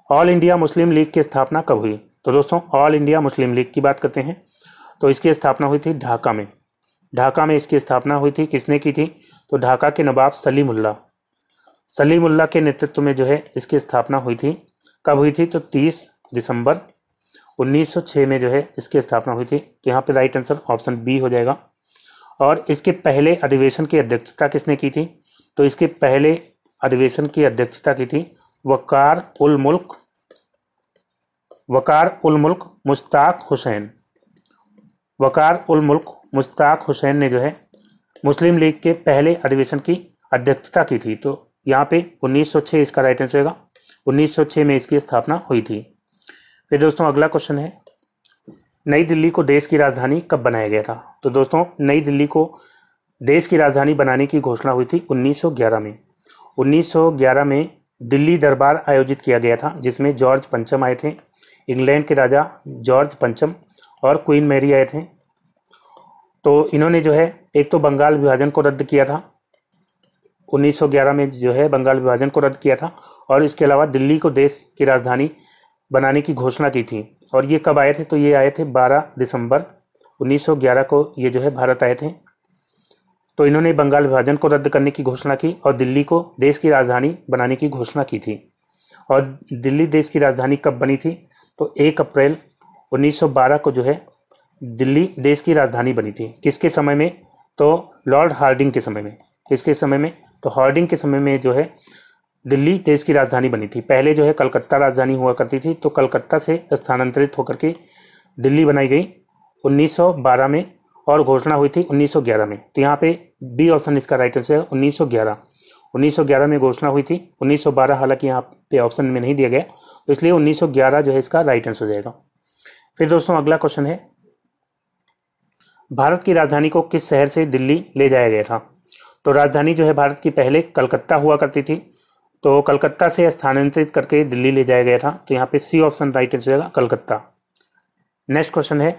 ऑल इंडिया मुस्लिम लीग की स्थापना कब हुई? तो दोस्तों ऑल इंडिया मुस्लिम लीग की बात करते हैं तो इसकी स्थापना हुई थी ढाका में। ढाका में इसकी स्थापना हुई थी। किसने की थी? तो ढाका के नवाब सलीमुल्लाह के नेतृत्व में जो है इसकी स्थापना हुई थी। कब हुई थी? तो 30 दिसंबर 1906 में जो है इसकी स्थापना हुई थी। तो यहाँ पे राइट आंसर ऑप्शन बी हो जाएगा। और इसके पहले अधिवेशन की अध्यक्षता किसने की थी? तो इसके पहले अधिवेशन की अध्यक्षता की थी वकार उल मुल्क मुश्ताक हुसैन। वकार उल मुल्क मुश्ताक हुसैन ने जो है मुस्लिम लीग के पहले अधिवेशन की अध्यक्षता की थी। तो यहाँ पे 1906 इसका राइट आंसर होगा। 1906 में इसकी स्थापना हुई थी। फिर दोस्तों अगला क्वेश्चन है, नई दिल्ली को देश की राजधानी कब बनाया गया था? तो दोस्तों नई दिल्ली को देश की राजधानी बनाने की घोषणा हुई थी 1911 में। 1911 में दिल्ली दरबार आयोजित किया गया था, जिसमें जॉर्ज पंचम आए थे, इंग्लैंड के राजा जॉर्ज पंचम और क्वीन मैरी आए थे। तो इन्होंने जो है एक तो बंगाल विभाजन को रद्द किया था, 1911 में जो है बंगाल विभाजन को रद्द किया था, और इसके अलावा दिल्ली को देश की राजधानी बनाने की घोषणा की थी। और ये कब आए थे? तो ये आए थे 12 दिसंबर 1911 को ये जो है भारत आए थे। तो इन्होंने बंगाल विभाजन को रद्द करने की घोषणा की और दिल्ली को देश की राजधानी बनाने की घोषणा की थी। और दिल्ली देश की राजधानी कब बनी थी? तो 1 अप्रैल 1912 को जो है दिल्ली देश की राजधानी बनी थी। किसके समय में? तो लॉर्ड हार्डिंग के समय में। किसके समय में? तो हार्डिंग के समय में जो है दिल्ली देश की राजधानी बनी थी। पहले जो है कलकत्ता राजधानी हुआ करती थी, तो कलकत्ता से स्थानांतरित होकर के दिल्ली बनाई गई 1912 में, और घोषणा हुई थी 1911 में। तो यहाँ पे बी ऑप्शन इसका राइट आंसर है 1911। 1911 में घोषणा हुई थी, 1912 हालांकि यहाँ पे ऑप्शन में नहीं दिया गया, तो इसलिए 1911 जो है इसका राइट आंसर हो जाएगा। फिर दोस्तों अगला क्वेश्चन है, भारत की राजधानी को किस शहर से दिल्ली ले जाया गया था? तो राजधानी जो है भारत की पहले कलकत्ता हुआ करती थी, तो कलकत्ता से स्थानांतरित करके दिल्ली ले जाया गया था। तो यहाँ पे सी ऑप्शन राइट आंसर हो जाएगा कलकत्ता। नेक्स्ट क्वेश्चन है,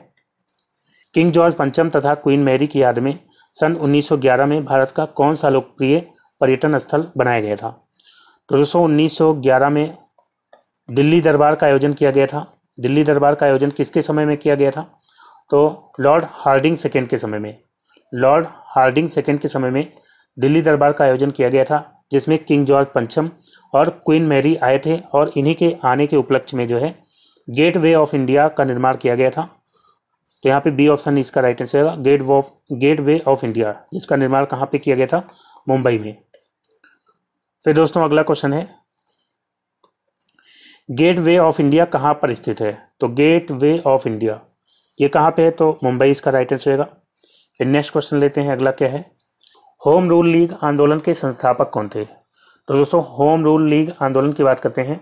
किंग जॉर्ज पंचम तथा क्वीन मैरी की याद में सन 1911 में भारत का कौन सा लोकप्रिय पर्यटन स्थल बनाया गया था? तो दोस्तों 1911 में दिल्ली दरबार का आयोजन किया गया था। दिल्ली दरबार का आयोजन किसके समय में किया गया था? तो लॉर्ड हार्डिंग सेकेंड के समय में। लॉर्ड हार्डिंग सेकेंड के समय में दिल्ली दरबार का आयोजन किया गया था, जिसमें किंग जॉर्ज पंचम और क्वीन मैरी आए थे। और इन्हीं के आने के उपलक्ष्य में जो है गेट वे ऑफ इंडिया का निर्माण किया गया था। तो यहाँ पे बी ऑप्शन इसका राइट आंसर होगा गेट वे ऑफ इंडिया, जिसका निर्माण कहाँ पे किया गया था? मुंबई में। फिर दोस्तों अगला क्वेश्चन है, गेट वे ऑफ इंडिया कहाँ पर स्थित है? तो गेट वे ऑफ इंडिया ये कहाँ पे है? तो मुंबई इसका राइट आंसर होगा। फिर नेक्स्ट क्वेश्चन लेते हैं, अगला क्या है, होम रूल लीग आंदोलन के संस्थापक कौन थे? तो दोस्तों होम रूल लीग आंदोलन की बात करते हैं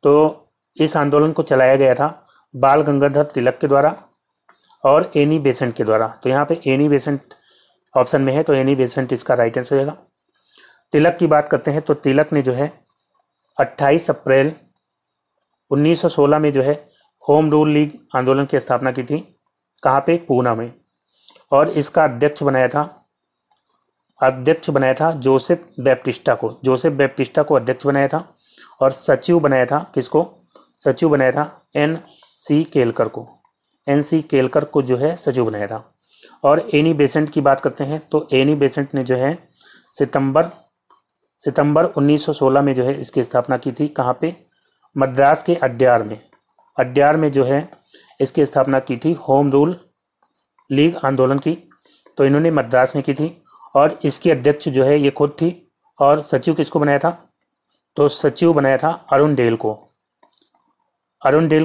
तो इस आंदोलन को चलाया गया था बाल गंगाधर तिलक के द्वारा और एनी बेसेंट के द्वारा। तो यहाँ पे एनी बेसेंट ऑप्शन में है, तो एनी बेसेंट इसका राइट आंसर हो जाएगा। तिलक की बात करते हैं तो तिलक ने जो है 28 अप्रैल 1916 में जो है होम रूल लीग आंदोलन की स्थापना की थी। कहाँ पे? पूना में। और इसका अध्यक्ष बनाया था जोसेफ बैप्टिस्टा को अध्यक्ष बनाया था। और सचिव बनाया था किसको? सचिव बनाया था NC केलकर को जो है सचिव बनाया था। और एनी बेसेंट की बात करते हैं तो एनी बेसेंट ने जो है सितंबर 1916 में जो है इसकी स्थापना की थी। कहाँ पे? मद्रास के अड्यार में जो है इसकी स्थापना की थी होम रूल लीग आंदोलन की। तो इन्होंने मद्रास में की थी और इसकी अध्यक्ष जो है ये खुद थी। और सचिव किसको बनाया था? तो सचिव बनाया था अरुण डेल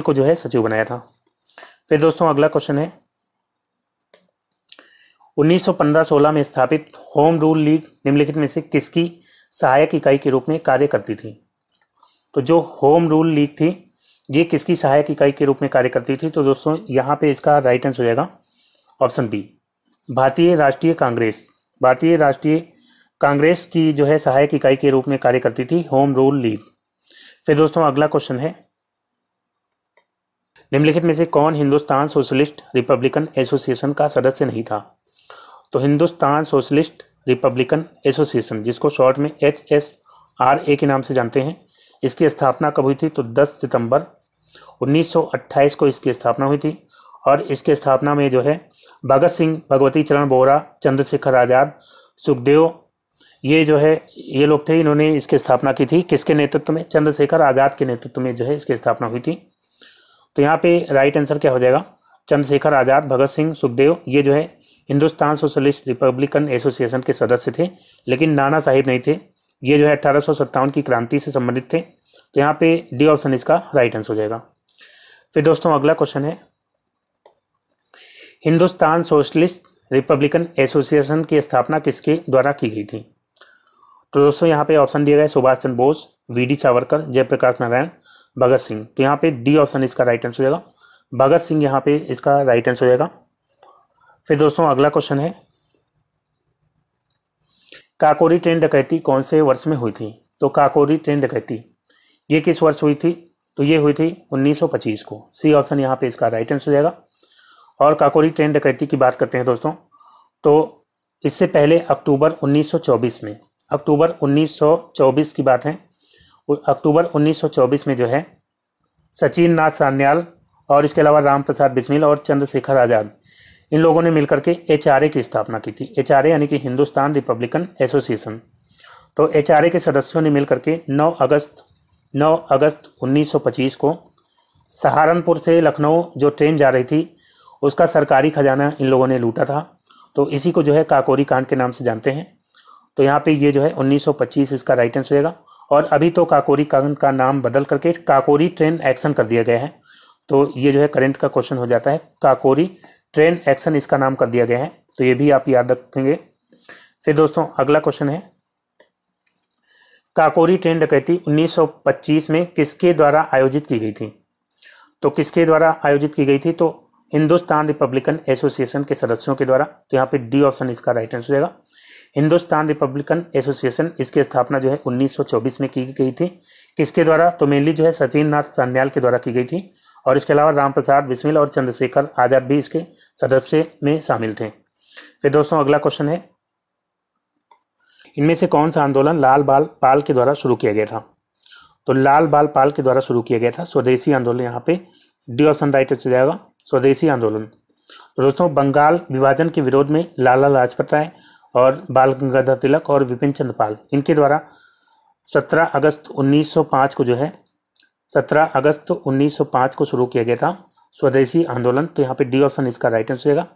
को जो है सचिव बनाया था। फिर दोस्तों अगला क्वेश्चन है, 1915-16 में स्थापित होम रूल लीग निम्नलिखित में से किसकी सहायक इकाई के रूप में कार्य करती थी? तो जो होम रूल लीग थी ये किसकी सहायक इकाई के रूप में कार्य करती थी? तो दोस्तों यहाँ पे इसका राइट आंसर हो जाएगा ऑप्शन बी, भारतीय राष्ट्रीय कांग्रेस। भारतीय राष्ट्रीय कांग्रेस की जो है सहायक इकाई के रूप में कार्य करती थी होम रूल लीग। फिर दोस्तों अगला क्वेश्चन है, निम्नलिखित में से कौन हिंदुस्तान सोशलिस्ट रिपब्लिकन एसोसिएशन का सदस्य नहीं था? तो हिंदुस्तान सोशलिस्ट रिपब्लिकन एसोसिएशन, जिसको शॉर्ट में HSRA के नाम से जानते हैं, इसकी स्थापना कब हुई थी? तो 10 सितंबर 1928 को इसकी स्थापना हुई थी। और इसके स्थापना में जो है भगत सिंह, भगवती चरण बोहरा, चंद्रशेखर आज़ाद, सुखदेव, ये जो है ये लोग थे, इन्होंने इसकी स्थापना की थी। किसके नेतृत्व में? चंद्रशेखर आज़ाद के नेतृत्व में जो है इसकी स्थापना हुई थी। तो यहाँ पे राइट आंसर क्या हो जाएगा? चंद्रशेखर आज़ाद, भगत सिंह, सुखदेव, ये जो है हिंदुस्तान सोशलिस्ट रिपब्लिकन एसोसिएशन के सदस्य थे, लेकिन नाना साहिब नहीं थे। ये जो है 1857 की क्रांति से संबंधित थे। तो यहाँ पे डी ऑप्शन इसका राइट आंसर हो जाएगा। फिर दोस्तों अगला क्वेश्चन है, हिंदुस्तान सोशलिस्ट रिपब्लिकन एसोसिएशन की स्थापना किसके द्वारा की गई थी? तो दोस्तों यहाँ पे ऑप्शन दिए गए सुभाष चंद्र बोस, VD सावरकर, जयप्रकाश नारायण, भगत सिंह। तो यहाँ पे डी ऑप्शन इसका राइट आंसर हो जाएगा, भगत सिंह यहाँ पे इसका राइट आंसर हो जाएगा। फिर दोस्तों अगला क्वेश्चन है, काकोरी ट्रेन डकैती कौन से वर्ष में हुई थी? तो काकोरी ट्रेन डकैती ये किस वर्ष हुई थी? तो ये हुई थी 1925 को। सी ऑप्शन यहाँ पे इसका राइट आंसर हो जाएगा। और काकोरी ट्रेन डकैती की बात करते हैं दोस्तों, तो इससे पहले अक्टूबर 1924 में, अक्टूबर 1924 की बात है, अक्टूबर 1924 में जो है सचिन नाथ सान्याल और इसके अलावा राम प्रसाद बिस्मिल और चंद्रशेखर आज़ाद, इन लोगों ने मिलकर के HRA की स्थापना की थी। HRA यानी कि हिंदुस्तान रिपब्लिकन एसोसिएशन। तो HRA के सदस्यों ने मिलकर के 9 अगस्त 1925 को सहारनपुर से लखनऊ जो ट्रेन जा रही थी उसका सरकारी खजाना इन लोगों ने लूटा था। तो इसी को जो है काकोरी कांड के नाम से जानते हैं। तो यहाँ पे ये जो है 1925 इसका राइट आंसर होगा। और अभी तो काकोरी कांड का नाम बदल करके काकोरी ट्रेन एक्शन कर दिया गया है। तो ये जो है करंट का क्वेश्चन हो जाता है, काकोरी ट्रेन एक्शन इसका नाम कर दिया गया है। तो ये भी आप याद रखेंगे। फिर दोस्तों अगला क्वेश्चन है, काकोरी ट्रेन डकैती 1925 में किसके द्वारा आयोजित की गई थी? तो किसके द्वारा आयोजित की गई थी? तो हिंदुस्तान रिपब्लिकन एसोसिएशन के सदस्यों के द्वारा। तो यहाँ पे डी ऑप्शन इसका राइट आंसर हो जाएगा, हिंदुस्तान रिपब्लिकन एसोसिएशन। इसकी स्थापना जो है 1924 में की गई थी। किसके द्वारा? तो मेनली जो है सचिन नाथ सान्याल के द्वारा की गई थी। और इसके अलावा राम प्रसाद बिस्मिल और चंद्रशेखर आज़ाद भी इसके सदस्य में शामिल थे। फिर दोस्तों अगला क्वेश्चन है, इनमें से कौन सा आंदोलन लाल बाल पाल के द्वारा शुरू किया गया था? तो लाल बाल पाल के द्वारा शुरू किया गया था स्वदेशी आंदोलन। यहाँ पे डी ऑप्शन राइट हो जाएगा, स्वदेशी आंदोलन। तो दोस्तों बंगाल विभाजन के विरोध में लाला लाजपत राय और बाल गंगाधर तिलक और विपिन चंद्र पाल, इनके द्वारा 17 अगस्त 1905 को जो है 17 अगस्त 1905 को शुरू किया गया था स्वदेशी आंदोलन। तो यहाँ पे डी ऑप्शन इसका राइट आंसर होगा।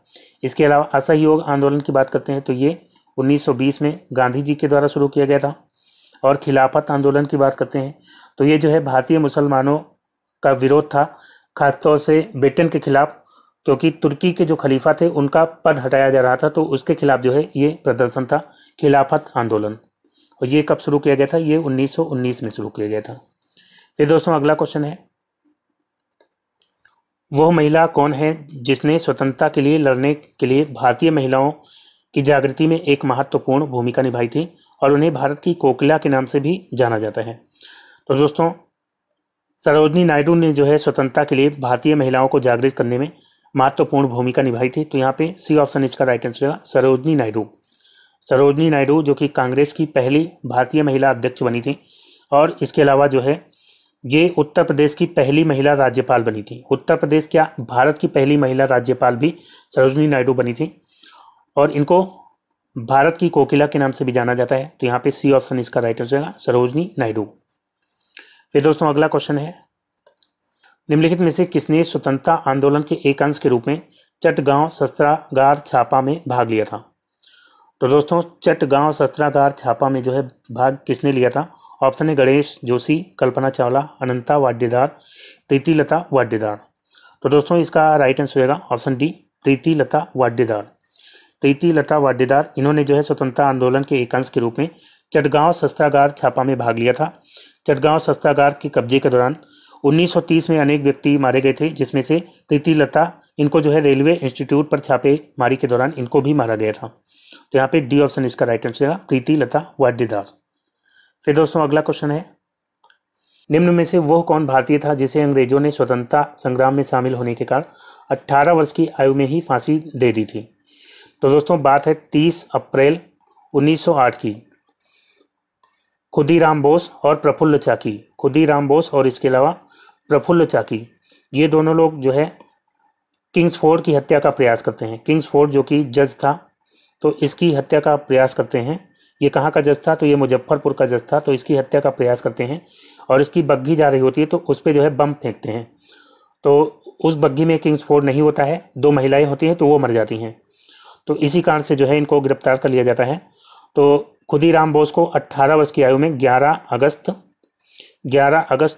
इसके अलावा असहयोग आंदोलन की बात करते हैं तो ये 1920 में गांधी जी के द्वारा शुरू किया गया था। और खिलाफत आंदोलन की बात करते हैं तो ये जो है भारतीय मुसलमानों का विरोध था, खासतौर से ब्रिटेन के खिलाफ, क्योंकि तुर्की के जो खलीफा थे उनका पद हटाया जा रहा था। तो उसके खिलाफ जो है ये प्रदर्शन था, खिलाफत आंदोलन। और ये कब शुरू किया गया था? ये 1919 में शुरू किया गया था। फिर दोस्तों अगला क्वेश्चन है, वह महिला कौन है जिसने स्वतंत्रता के लिए लड़ने के लिए भारतीय महिलाओं की जागृति में एक महत्वपूर्ण भूमिका निभाई थी और उन्हें भारत की कोकिला के नाम से भी जाना जाता है? तो दोस्तों सरोजनी नायडू ने जो है स्वतंत्रता के लिए भारतीय महिलाओं को जागृत करने में महत्वपूर्ण भूमिका निभाई थी। तो यहाँ पे सी ऑप्शन इसका राइट आंसर है, सरोजनी नायडू। सरोजनी नायडू जो कि कांग्रेस की पहली भारतीय महिला अध्यक्ष बनी थी। और इसके अलावा जो है ये उत्तर प्रदेश की पहली महिला राज्यपाल बनी थी। उत्तर प्रदेश क्या, भारत की पहली महिला राज्यपाल भी सरोजनी नायडू बनी थी। और इनको भारत की कोकिला के नाम से भी जाना जाता है। तो यहाँ पे सी ऑप्शन इसका राइट आंसर है, सरोजनी नायडू। फिर दोस्तों अगला क्वेश्चन है, निम्नलिखित में से किसने स्वतंत्रता आंदोलन के एक अंश के रूप में चटगांव शस्त्रागार छापा में भाग लिया था? तो दोस्तों चटगांव शस्त्रागार छापा में जो है भाग किसने लिया था? ऑप्शन है गणेश जोशी, कल्पना चावला, अनंता वाड्डेदार, प्रीति लता वाड्डेदार। तो दोस्तों इसका राइट आंसर होगा ऑप्शन डी, प्रीति लता वाड्डेदार। प्रीति लता वाड्डेदार, इन्होंने जो है स्वतंत्रता आंदोलन के एक अंश के रूप में चटगांव शस्त्रागार छापा में भाग लिया था। चटगांव शस्त्रागार के कब्जे के दौरान 1930 में अनेक व्यक्ति मारे गए थे, जिसमें से प्रीति लता, इनको जो है रेलवे इंस्टीट्यूट पर छापेमारी के दौरान इनको भी मारा गया था। तो यहाँ पे डी ऑप्शन इसका राइट आंसर है, प्रीति लता वाड्डेदार। फिर दोस्तों अगला क्वेश्चन है, निम्न में से वो कौन भारतीय था जिसे अंग्रेजों ने स्वतंत्रता संग्राम में शामिल होने के कारण 18 वर्ष की आयु में ही फांसी दे दी थी। तो दोस्तों बात है 30 अप्रैल 1908 की। खुदीराम बोस और प्रफुल्ल चाकी, खुदीराम बोस और इसके अलावा प्रफुल्ल चाकी, ये दोनों लोग जो है किंग्सफोर्ड की हत्या का प्रयास करते हैं। किंग्सफोर्ड जो कि जज था, तो इसकी हत्या का प्रयास करते हैं। ये कहाँ का जज था? तो ये मुजफ्फरपुर का जज था। तो इसकी हत्या का प्रयास करते हैं और इसकी बग्घी जा रही होती है, तो उस पर जो है बम फेंकते हैं। तो उस बग्घी में किंग्सफोर्ड नहीं होता है, 2 महिलाएं होती हैं, तो वो मर जाती हैं। तो इसी कारण से जो है इनको गिरफ्तार कर लिया जाता है। तो खुदीराम बोस को 18 वर्ष की आयु में 11 अगस्त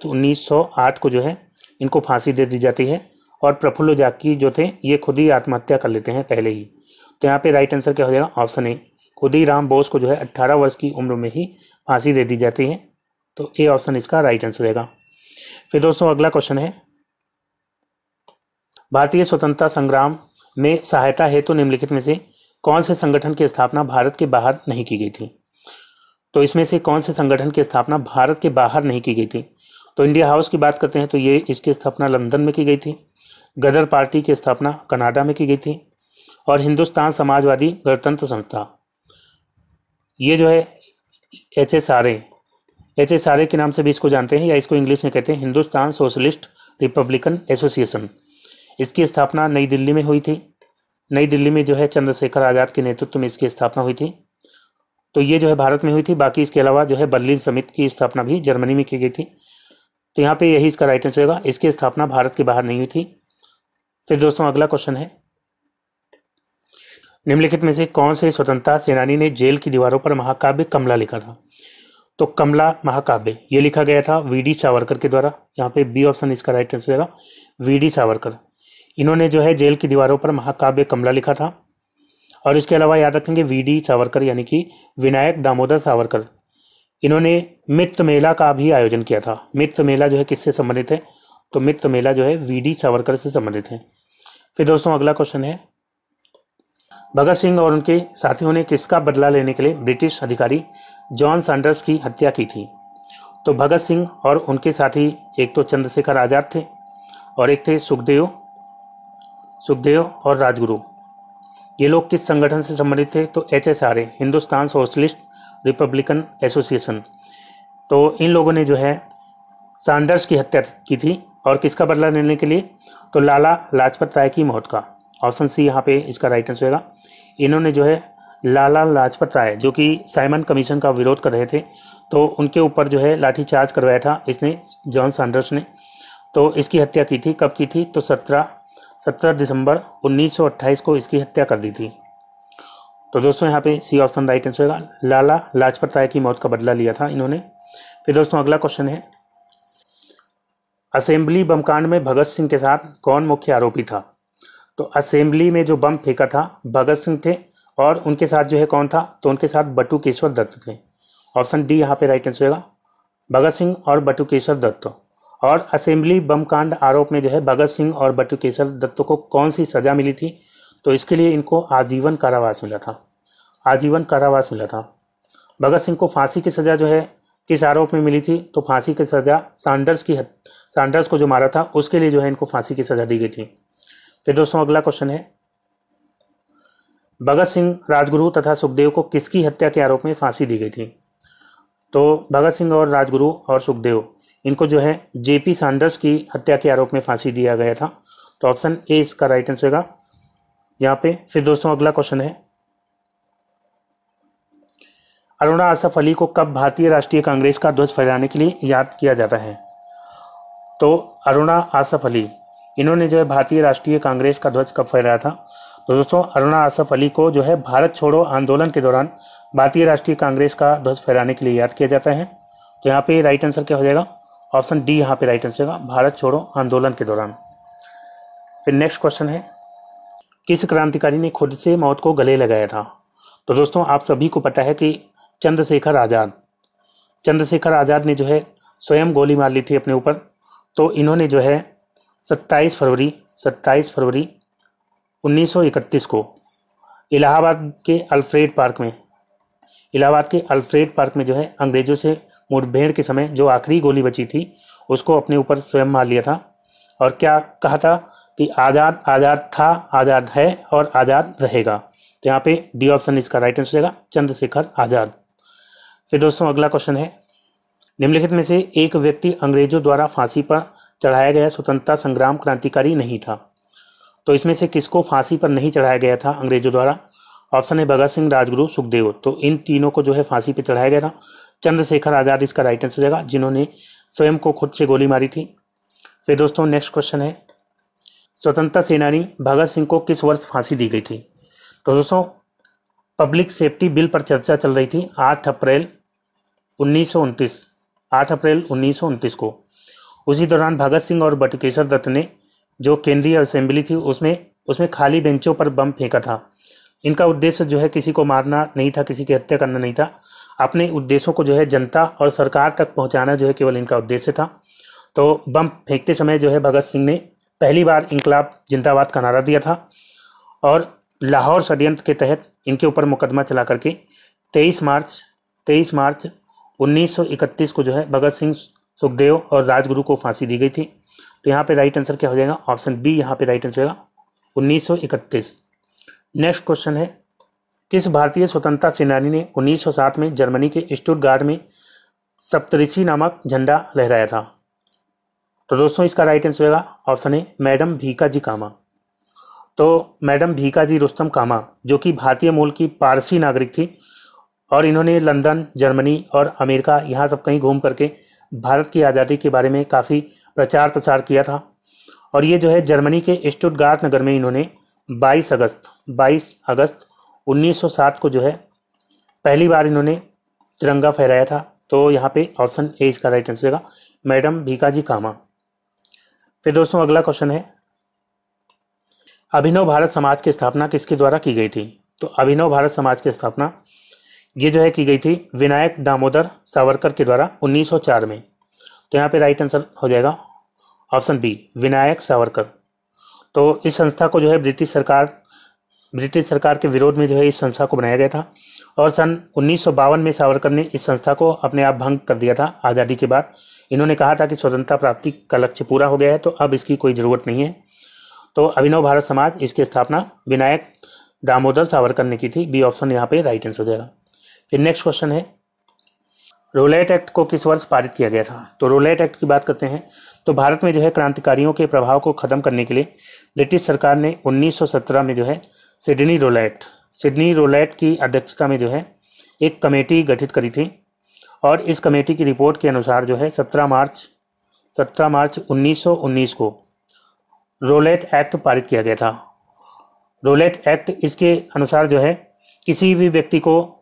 1908 को जो है इनको फांसी दे दी जाती है। और प्रफुल्ल चाकी जो थे ये खुद ही आत्महत्या कर लेते हैं पहले ही। तो यहाँ पे राइट आंसर क्या हो जाएगा? ऑप्शन ए, खुदीराम बोस को जो है 18 वर्ष की उम्र में ही फांसी दे दी जाती है। तो ए ऑप्शन इसका राइट आंसर रहेगा। फिर दोस्तों अगला क्वेश्चन है, भारतीय स्वतंत्रता संग्राम में सहायता हेतु निम्नलिखित में से कौन से संगठन की स्थापना भारत के बाहर नहीं की गई थी? तो इसमें से कौन से संगठन की स्थापना भारत के बाहर नहीं की गई थी? तो इंडिया हाउस की बात करते हैं तो ये इसकी स्थापना लंदन में की गई थी। गदर पार्टी की स्थापना कनाडा में की गई थी। और हिंदुस्तान समाजवादी गणतंत्र संस्था, ये जो है HSRA के नाम से भी इसको जानते हैं, या इसको इंग्लिश में कहते हैं हिंदुस्तान सोशलिस्ट रिपब्लिकन एसोसिएशन। इसकी स्थापना नई दिल्ली में हुई थी। नई दिल्ली में जो है चंद्रशेखर आज़ाद के नेतृत्व में इसकी स्थापना हुई थी। तो ये जो है भारत में हुई थी। बाकी इसके अलावा जो है बर्लिन समिति की स्थापना भी जर्मनी में की गई थी। तो यहाँ पे यही इसका राइट आंसर होगा, इसकी स्थापना भारत के बाहर नहीं हुई थी। फिर दोस्तों अगला क्वेश्चन है, निम्नलिखित में से कौन से स्वतंत्रता सेनानी ने जेल की दीवारों पर महाकाव्य कमला लिखा था? तो कमला महाकाव्य ये लिखा गया था वीडी सावरकर के द्वारा। यहाँ पे बी ऑप्शन इसका राइट आंसर होगा, वीडी सावरकर। इन्होंने जो है जेल की दीवारों पर महाकाव्य कमला लिखा था। और इसके अलावा याद रखेंगे वीडी सावरकर यानी कि विनायक दामोदर सावरकर, इन्होंने मित्र मेला का भी आयोजन किया था। मित्र मेला जो है किससे संबंधित है? तो मित्र मेला जो है वीडी सावरकर से संबंधित है। फिर दोस्तों अगला क्वेश्चन है, भगत सिंह और उनके साथियों ने किसका बदला लेने के लिए ब्रिटिश अधिकारी जॉन सैंडर्स की हत्या की थी? तो भगत सिंह और उनके साथी एक तो चंद्रशेखर आज़ाद थे और एक थे सुखदेव और राजगुरु। ये लोग किस संगठन से संबंधित थे? तो HSRA, Hindustan socialist Republican association. तो इन लोगों ने जो है सैंडर्स की हत्या की थी और किसका बदला लेने के लिए? तो लाला लाजपत राय की मौत का। ऑप्शन सी यहाँ पे इसका राइट आंसर होगा। इन्होंने जो है लाला लाजपत राय जो कि साइमन कमीशन का विरोध कर रहे थे, तो उनके ऊपर जो है लाठीचार्ज करवाया था इसने, जॉन सैंडर्स ने। तो इसकी हत्या की थी, कब की थी? तो 17 दिसंबर 1928 को इसकी हत्या कर दी थी। तो दोस्तों यहाँ पे सी ऑप्शन राइट आंसर होगा, लाला लाजपत राय की मौत का बदला लिया था इन्होंने। फिर दोस्तों अगला क्वेश्चन है, असेंबली बम कांड में भगत सिंह के साथ कौन मुख्य आरोपी था? तो असेंबली में जो बम फेंका था भगत सिंह थे और उनके साथ जो है कौन था? तो उनके साथ बटुकेश्वर दत्त थे। ऑप्शन डी यहाँ पे राइट आंसर होगा, भगत सिंह और बटुकेश्वर दत्त। और असेंबली बम कांड आरोप में जो है भगत सिंह और बटुकेश्वर दत्त को कौन सी सज़ा मिली थी? तो इसके लिए इनको आजीवन कारावास मिला था। आजीवन कारावास मिला था। भगत सिंह को फांसी की सज़ा जो है किस आरोप में मिली थी? तो फांसी की सज़ा सैंडर्स को जो मारा था उसके लिए जो है इनको फांसी की सज़ा दी गई थी। फिर दोस्तों अगला क्वेश्चन है, भगत सिंह, राजगुरु तथा सुखदेव को किसकी हत्या के आरोप में फांसी दी गई थी? तो भगत सिंह और राजगुरु और सुखदेव इनको जो है JP सैंडर्स की हत्या के आरोप में फांसी दिया गया था। तो ऑप्शन ए इसका राइट आंसर होगा यहाँ पे। फिर दोस्तों अगला क्वेश्चन है, अरुणा आसफ अली को कब भारतीय राष्ट्रीय कांग्रेस का ध्वज फहराने के लिए याद किया जाता है? तो अरुणा आसफ अली, इन्होंने जो है भारतीय राष्ट्रीय कांग्रेस का ध्वज कब फहराया था? तो दोस्तों अरुणा आसफ अली को जो है भारत छोड़ो आंदोलन के दौरान भारतीय राष्ट्रीय कांग्रेस का ध्वज फहराने के लिए याद किया जाता है। तो यहाँ पे राइट आंसर क्या हो जाएगा? ऑप्शन डी यहाँ पे राइट आंसर होगा, भारत छोड़ो आंदोलन के दौरान। फिर नेक्स्ट क्वेश्चन है, किस क्रांतिकारी ने खुद से मौत को गले लगाया था? तो दोस्तों आप सभी को पता है कि चंद्रशेखर आज़ाद ने जो है स्वयं गोली मार ली थी अपने ऊपर। तो इन्होंने जो है 27 फरवरी 1931 को इलाहाबाद के अल्फ्रेड पार्क में जो है अंग्रेजों से मुठभेड़ के समय जो आखिरी गोली बची थी उसको अपने ऊपर स्वयं मार लिया था। और क्या कहा था कि आज़ाद आज़ाद था, आज़ाद है और आज़ाद रहेगा। तो यहाँ पे डी ऑप्शन इसका राइट आंसर रहेगा, चंद्रशेखर आज़ाद। फिर दोस्तों अगला क्वेश्चन है, निम्नलिखित में से एक व्यक्ति अंग्रेजों द्वारा फांसी पर चढ़ाया गया स्वतंत्रता संग्राम क्रांतिकारी नहीं था। तो इसमें से किसको फांसी पर नहीं चढ़ाया गया था अंग्रेजों द्वारा? ऑप्शन है भगत सिंह, राजगुरु, सुखदेव। तो इन तीनों को जो है फांसी पर चढ़ाया गया था। चंद्रशेखर आज़ाद इसका राइट आंसर रहेगा, जिन्होंने स्वयं को खुद से गोली मारी थी। फिर दोस्तों नेक्स्ट क्वेश्चन है, स्वतंत्रता सेनानी भगत सिंह को किस वर्ष फांसी दी गई थी? तो दोस्तों पब्लिक सेफ्टी बिल पर चर्चा चल रही थी 8 अप्रैल 1929 को। उसी दौरान भगत सिंह और बटुकेश्वर दत्त ने जो केंद्रीय असेंबली थी उसमें खाली बेंचों पर बम फेंका था। इनका उद्देश्य जो है किसी को मारना नहीं था, किसी की हत्या करना नहीं था। अपने उद्देश्यों को जो है जनता और सरकार तक पहुंचाना जो है केवल इनका उद्देश्य था। तो बम फेंकते समय जो है भगत सिंह ने पहली बार इंकलाब जिंदाबाद का नारा दिया था और लाहौर षड्यंत्र के तहत इनके ऊपर मुकदमा चला करके 23 मार्च 1931 को जो है भगत सिंह, सुखदेव और राजगुरु को फांसी दी गई थी। तो यहाँ पे राइट आंसर क्या हो जाएगा? ऑप्शन बी यहाँ पे राइट आंसर होगा 1931। नेक्स्ट क्वेश्चन है, किस भारतीय स्वतंत्रता सेनानी ने 1907 में जर्मनी के स्टुटगार्ट में सप्तऋषि नामक झंडा लहराया था? तो दोस्तों इसका राइट आंसर होगा ऑप्शन है मैडम भीकाजी कामा। तो मैडम भीकाजी रुस्तम कामा जो कि भारतीय मूल की पारसी नागरिक थी और इन्होंने लंदन, जर्मनी और अमेरिका यहाँ सब कहीं घूम करके भारत की आज़ादी के बारे में काफ़ी प्रचार प्रसार किया था। और ये जो है जर्मनी के स्टुटगार्ट नगर में इन्होंने 22 अगस्त 1907 को जो है पहली बार इन्होंने तिरंगा फहराया था। तो यहाँ पे ऑप्शन ए इसका राइट आंसर होगा, मैडम भीकाजी कामा। फिर दोस्तों अगला क्वेश्चन है, अभिनव भारत समाज की स्थापना किसके द्वारा की गई थी? तो अभिनव भारत समाज की स्थापना ये जो है की गई थी विनायक दामोदर सावरकर के द्वारा 1904 में। तो यहाँ पे राइट आंसर हो जाएगा ऑप्शन बी, विनायक सावरकर। तो इस संस्था को जो है ब्रिटिश सरकार के विरोध में जो है इस संस्था को बनाया गया था और सन 1952 में सावरकर ने इस संस्था को अपने आप भंग कर दिया था आज़ादी के बाद। इन्होंने कहा था कि स्वतंत्रता प्राप्ति का लक्ष्य पूरा हो गया है, तो अब इसकी कोई ज़रूरत नहीं है। तो अभिनव भारत समाज, इसकी स्थापना विनायक दामोदर सावरकर ने की थी। बी ऑप्शन यहाँ पे राइट आंसर हो जाएगा। फिर नेक्स्ट क्वेश्चन है, रोलेट एक्ट को किस वर्ष पारित किया गया था? तो रोलेट एक्ट की बात करते हैं तो भारत में जो है क्रांतिकारियों के प्रभाव को खत्म करने के लिए ब्रिटिश सरकार ने 1917 में जो है सिडनी रोलेट की अध्यक्षता में जो है एक कमेटी गठित करी थी और इस कमेटी की रिपोर्ट के अनुसार जो है 17 मार्च 1919 को रोलेट एक्ट पारित किया गया था। रोलेट एक्ट इसके अनुसार जो है किसी भी व्यक्ति को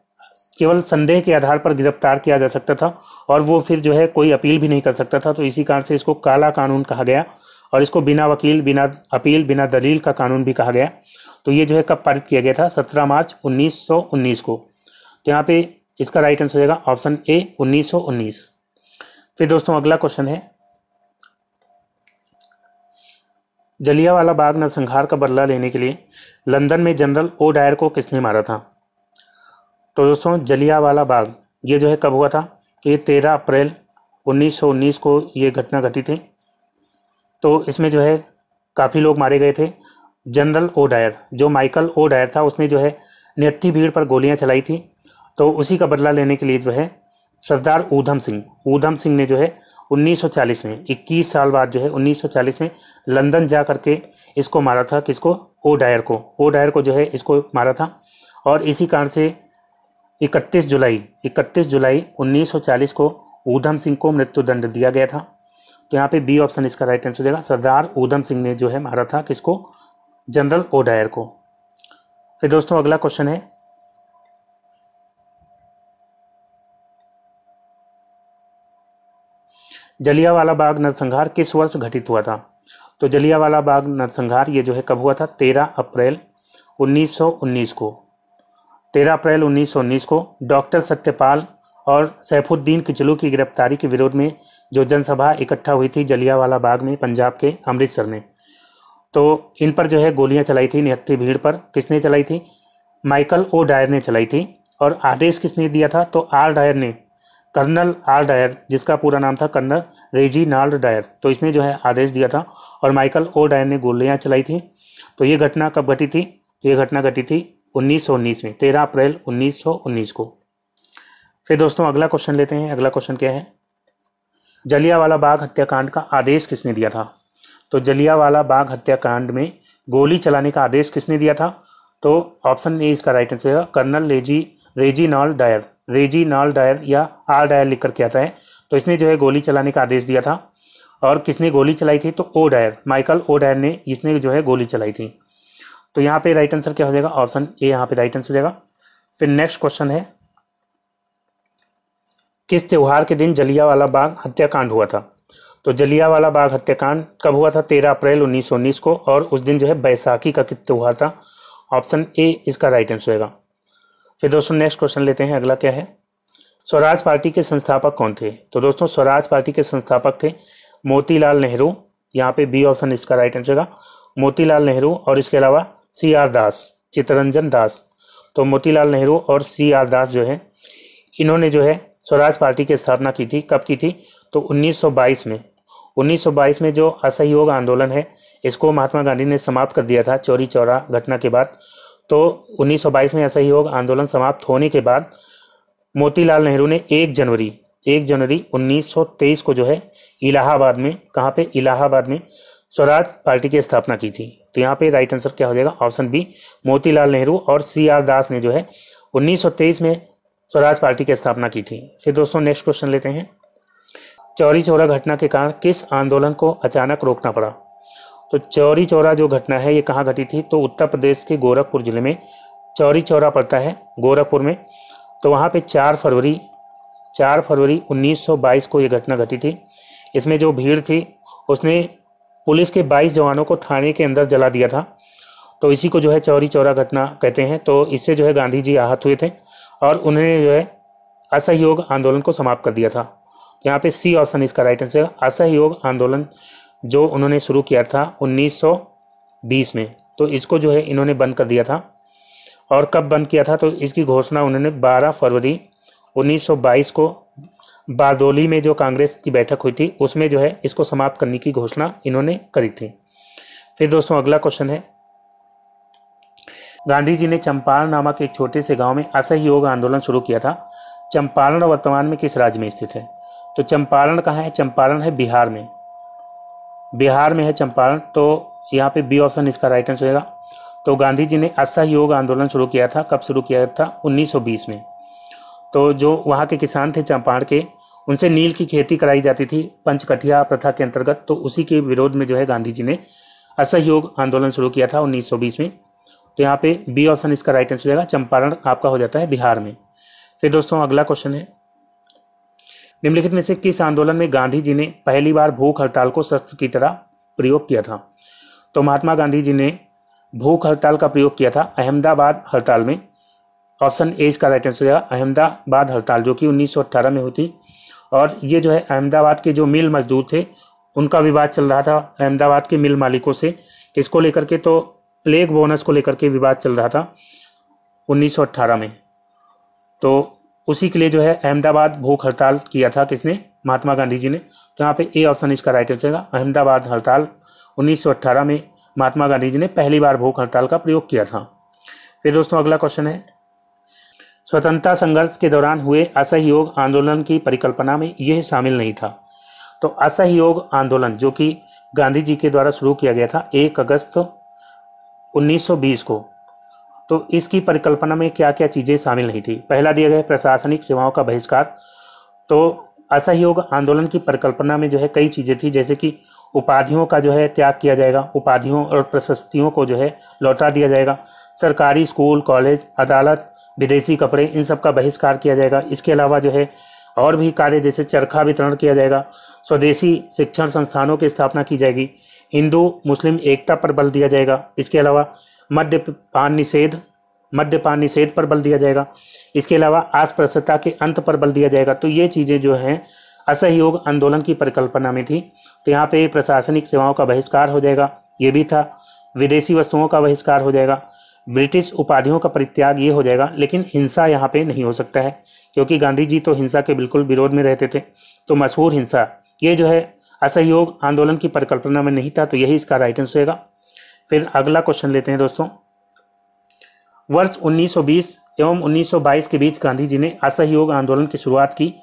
केवल संदेह के आधार पर गिरफ्तार किया जा सकता था और वो फिर जो है कोई अपील भी नहीं कर सकता था। तो इसी कारण से इसको काला कानून कहा गया और इसको बिना वकील, बिना अपील, बिना दलील का कानून भी कहा गया। तो ये जो है कब पारित किया गया था? 17 मार्च 1919 को। तो यहाँ पे इसका राइट आंसर हो जाएगा ऑप्शन ए 1919। फिर दोस्तों अगला क्वेश्चन है, जलियांवाला बाग नरसंहार का बदला लेने के लिए लंदन में जनरल ओ डायर को किसने मारा था? तो दोस्तों जलियांवाला बाग ये जो है कब हुआ था? तो ये 13 अप्रैल 1919 को ये घटना घटी थी। तो इसमें जो है काफ़ी लोग मारे गए थे। जनरल ओ डायर, जो माइकल ओ डायर था, उसने जो है निहत्थी भीड़ पर गोलियां चलाई थी। तो उसी का बदला लेने के लिए जो है सरदार ऊधम सिंह ने जो है 1940 में 21 साल बाद जो है 1940 में लंदन जा करके इसको मारा था। किसको? ओ डायर को जो है इसको मारा था। और इसी कारण से 31 जुलाई 1940 को ऊधम सिंह को मृत्युदंड दिया गया था। तो यहाँ पे बी ऑप्शन इसका राइट आंसर हो जाएगा, सरदार ऊधम सिंह ने जो है मारा था किसको? जनरल ओ डायर को। फिर दोस्तों अगला क्वेश्चन है, जलियांवाला बाग नरसंहार किस वर्ष घटित हुआ था? तो जलियांवाला बाग नरसंहार ये जो है कब हुआ था? 13 अप्रैल 1919 को। 13 अप्रैल 1919 को डॉक्टर सत्यपाल और सैफुद्दीन किचलू की गिरफ्तारी के विरोध में जो जनसभा इकट्ठा हुई थी जलियांवाला बाग में, पंजाब के अमृतसर में, तो इन पर जो है गोलियां चलाई थी निहत्थी भीड़ पर। किसने चलाई थी? माइकल ओ डायर ने चलाई थी। और आदेश किसने दिया था? तो आर डायर ने, कर्नल आर डायर, जिसका पूरा नाम था कर्नल रेजिनाल्ड डायर, तो इसने जो है आदेश दिया था और माइकल ओ डायर ने गोलियां चलाई थी। तो ये घटना कब घटी थी? ये घटना घटी थी 1919 में, 13 अप्रैल 1919 को। फिर दोस्तों अगला क्वेश्चन लेते हैं। अगला क्वेश्चन क्या है? जलियांवाला बाग हत्याकांड का आदेश किसने दिया था? तो जलियांवाला बाग हत्याकांड में गोली चलाने का आदेश किसने दिया था? तो ऑप्शन ए इसका राइट आंसर है, colonel Reginald Dyer. Reginald Dyer या आर डायर लिख करके आता है। तो इसने जो है गोली चलाने का आदेश दिया था। और किसने गोली चलाई थी? तो O Dyer, Michael O Dyer ने, इसने जो है गोली चलाई थी। तो यहाँ पे राइट आंसर क्या हो जाएगा? ऑप्शन ए यहाँ पे राइट आंसर हो जाएगा। फिर नेक्स्ट क्वेश्चन है, किस त्योहार के दिन जलियांवाला बाग हत्याकांड हुआ था? तो जलियांवाला बाग हत्याकांड कब हुआ था? 13 अप्रैल 1919 को। और उस दिन जो है बैसाखी का त्योहार था। ऑप्शन ए इसका राइट आंसर होगा। फिर दोस्तों नेक्स्ट क्वेश्चन लेते हैं। अगला क्या है? स्वराज पार्टी के संस्थापक कौन थे? तो दोस्तों स्वराज पार्टी के संस्थापक थे मोतीलाल नेहरू। यहाँ पे बी ऑप्शन इसका राइट आंसर होगा, मोतीलाल नेहरू। और इसके अलावा सी आर दास, चित्तरंजन दास। तो मोतीलाल नेहरू और सी आर दास जो है, इन्होंने जो है स्वराज पार्टी की स्थापना की थी। कब की थी? तो 1922 में। 1922 में जो असहयोग आंदोलन है, इसको महात्मा गांधी ने समाप्त कर दिया था चौरी चौरा घटना के बाद। तो 1922 में असहयोग आंदोलन समाप्त होने के बाद मोतीलाल नेहरू ने 1 जनवरी 1923 को जो है इलाहाबाद में, कहाँ पे? इलाहाबाद में स्वराज पार्टी की स्थापना की थी। तो यहाँ पे राइट आंसर क्या हो जाएगा? ऑप्शन बी, मोतीलाल नेहरू और सी आर दास ने जो है 1923 में स्वराज पार्टी की स्थापना की थी। फिर दोस्तों नेक्स्ट क्वेश्चन लेते हैं। चौरी चौरा घटना के कारण किस आंदोलन को अचानक रोकना पड़ा? तो चौरी चौरा जो घटना है ये कहाँ घटी थी? तो उत्तर प्रदेश के गोरखपुर जिले में चौरी चौरा पड़ता है, गोरखपुर में। तो वहाँ पे 4 फरवरी 1922 को ये घटना घटी थी। इसमें जो भीड़ थी उसने पुलिस के 22 जवानों को थाने के अंदर जला दिया था। तो इसी को जो है चौरी चौरा घटना कहते हैं। तो इससे जो है गांधी जी आहत हुए थे और उन्होंने जो है असहयोग आंदोलन को समाप्त कर दिया था। यहाँ पे सी ऑप्शन इसका राइट आंसर है। असहयोग आंदोलन जो उन्होंने शुरू किया था 1920 में, तो इसको जो है इन्होंने बंद कर दिया था। और कब बंद किया था? तो इसकी घोषणा उन्होंने 12 फरवरी 1922 को बारदोली में जो कांग्रेस की बैठक हुई थी उसमें जो है इसको समाप्त करने की घोषणा इन्होंने करी थी। फिर दोस्तों अगला क्वेश्चन है, गांधी जी ने चंपारण नामक एक छोटे से गांव में असहयोग आंदोलन शुरू किया था। चंपारण वर्तमान में किस राज्य में स्थित है? तो चंपारण कहाँ है? चंपारण है बिहार में। बिहार में है चंपारण। तो यहाँ पे बी ऑप्शन इसका राइट आंसर होगा। तो गांधी जी ने असहयोग आंदोलन शुरू किया था। कब शुरू किया था? 1920 में। तो जो वहाँ के किसान थे चंपारण के, उनसे नील की खेती कराई जाती थी पंचकठिया प्रथा के अंतर्गत। तो उसी के विरोध में जो है गांधी जी ने असहयोग आंदोलन शुरू किया था 1920 में। तो यहाँ पे बी ऑप्शन इसका राइट आंसर हो जाएगा। चंपारण आपका हो जाता है बिहार में। फिर दोस्तों अगला क्वेश्चन है, निम्नलिखित में से किस आंदोलन में गांधी जी ने पहली बार भूख हड़ताल को शस्त्र की तरह प्रयोग किया था? तो महात्मा गांधी जी ने भूख हड़ताल का प्रयोग किया था अहमदाबाद हड़ताल में। ऑप्शन ए इसका राइट आंसर हो जाएगा, अहमदाबाद हड़ताल, जो कि 1918 में हुई। और ये जो है अहमदाबाद के जो मिल मजदूर थे उनका विवाद चल रहा था अहमदाबाद के मिल मालिकों से। किसको लेकर के? तो प्लेग बोनस को लेकर के विवाद चल रहा था 1918 में। तो उसी के लिए जो है अहमदाबाद भूख हड़ताल किया था किसने? महात्मा गांधी जी ने। तो यहाँ पे ए ऑप्शन इसका राइट आंसर है। अहमदाबाद हड़ताल 1918 में महात्मा गांधी जी ने पहली बार भूख हड़ताल का प्रयोग किया था। फिर दोस्तों अगला क्वेश्चन है, स्वतंत्रता संघर्ष के दौरान हुए असहयोग आंदोलन की परिकल्पना में यह शामिल नहीं था। तो असहयोग आंदोलन जो कि गांधी जी के द्वारा शुरू किया गया था 1 अगस्त 1920 को, तो इसकी परिकल्पना में क्या क्या चीज़ें शामिल नहीं थी? पहला दिया गया प्रशासनिक सेवाओं का बहिष्कार। तो असहयोग आंदोलन की परिकल्पना में जो है कई चीज़ें थी, जैसे कि उपाधियों का जो है त्याग किया जाएगा, उपाधियों और प्रशस्तियों को जो है लौटा दिया जाएगा, सरकारी स्कूल कॉलेज अदालत विदेशी कपड़े इन सब का बहिष्कार किया जाएगा। इसके अलावा जो है और भी कार्य जैसे चरखा वितरण किया जाएगा, स्वदेशी शिक्षण संस्थानों की स्थापना की जाएगी, हिंदू मुस्लिम एकता पर बल दिया जाएगा। इसके अलावा मद्यपान निषेध मद्यपान निषेध पर बल दिया जाएगा, इसके अलावा अस्पृश्यता के अंत पर बल दिया जाएगा। तो ये चीज़ें जो हैं असहयोग आंदोलन की परिकल्पना में थी। तो यहाँ पे प्रशासनिक सेवाओं का बहिष्कार हो जाएगा, ये भी था। विदेशी वस्तुओं का बहिष्कार हो जाएगा, ब्रिटिश उपाधियों का परित्याग, ये हो जाएगा। लेकिन हिंसा यहाँ पे नहीं हो सकता है, क्योंकि गांधी जी तो हिंसा के बिल्कुल विरोध में रहते थे। तो मशहूर हिंसा, ये जो है असहयोग आंदोलन की परिकल्पना में नहीं था, तो यही इसका राइट आंसर होगा। फिर अगला क्वेश्चन लेते हैं दोस्तों। वर्ष 1920 एवं 1922 के बीच गांधी जी ने असहयोग आंदोलन की शुरुआत की।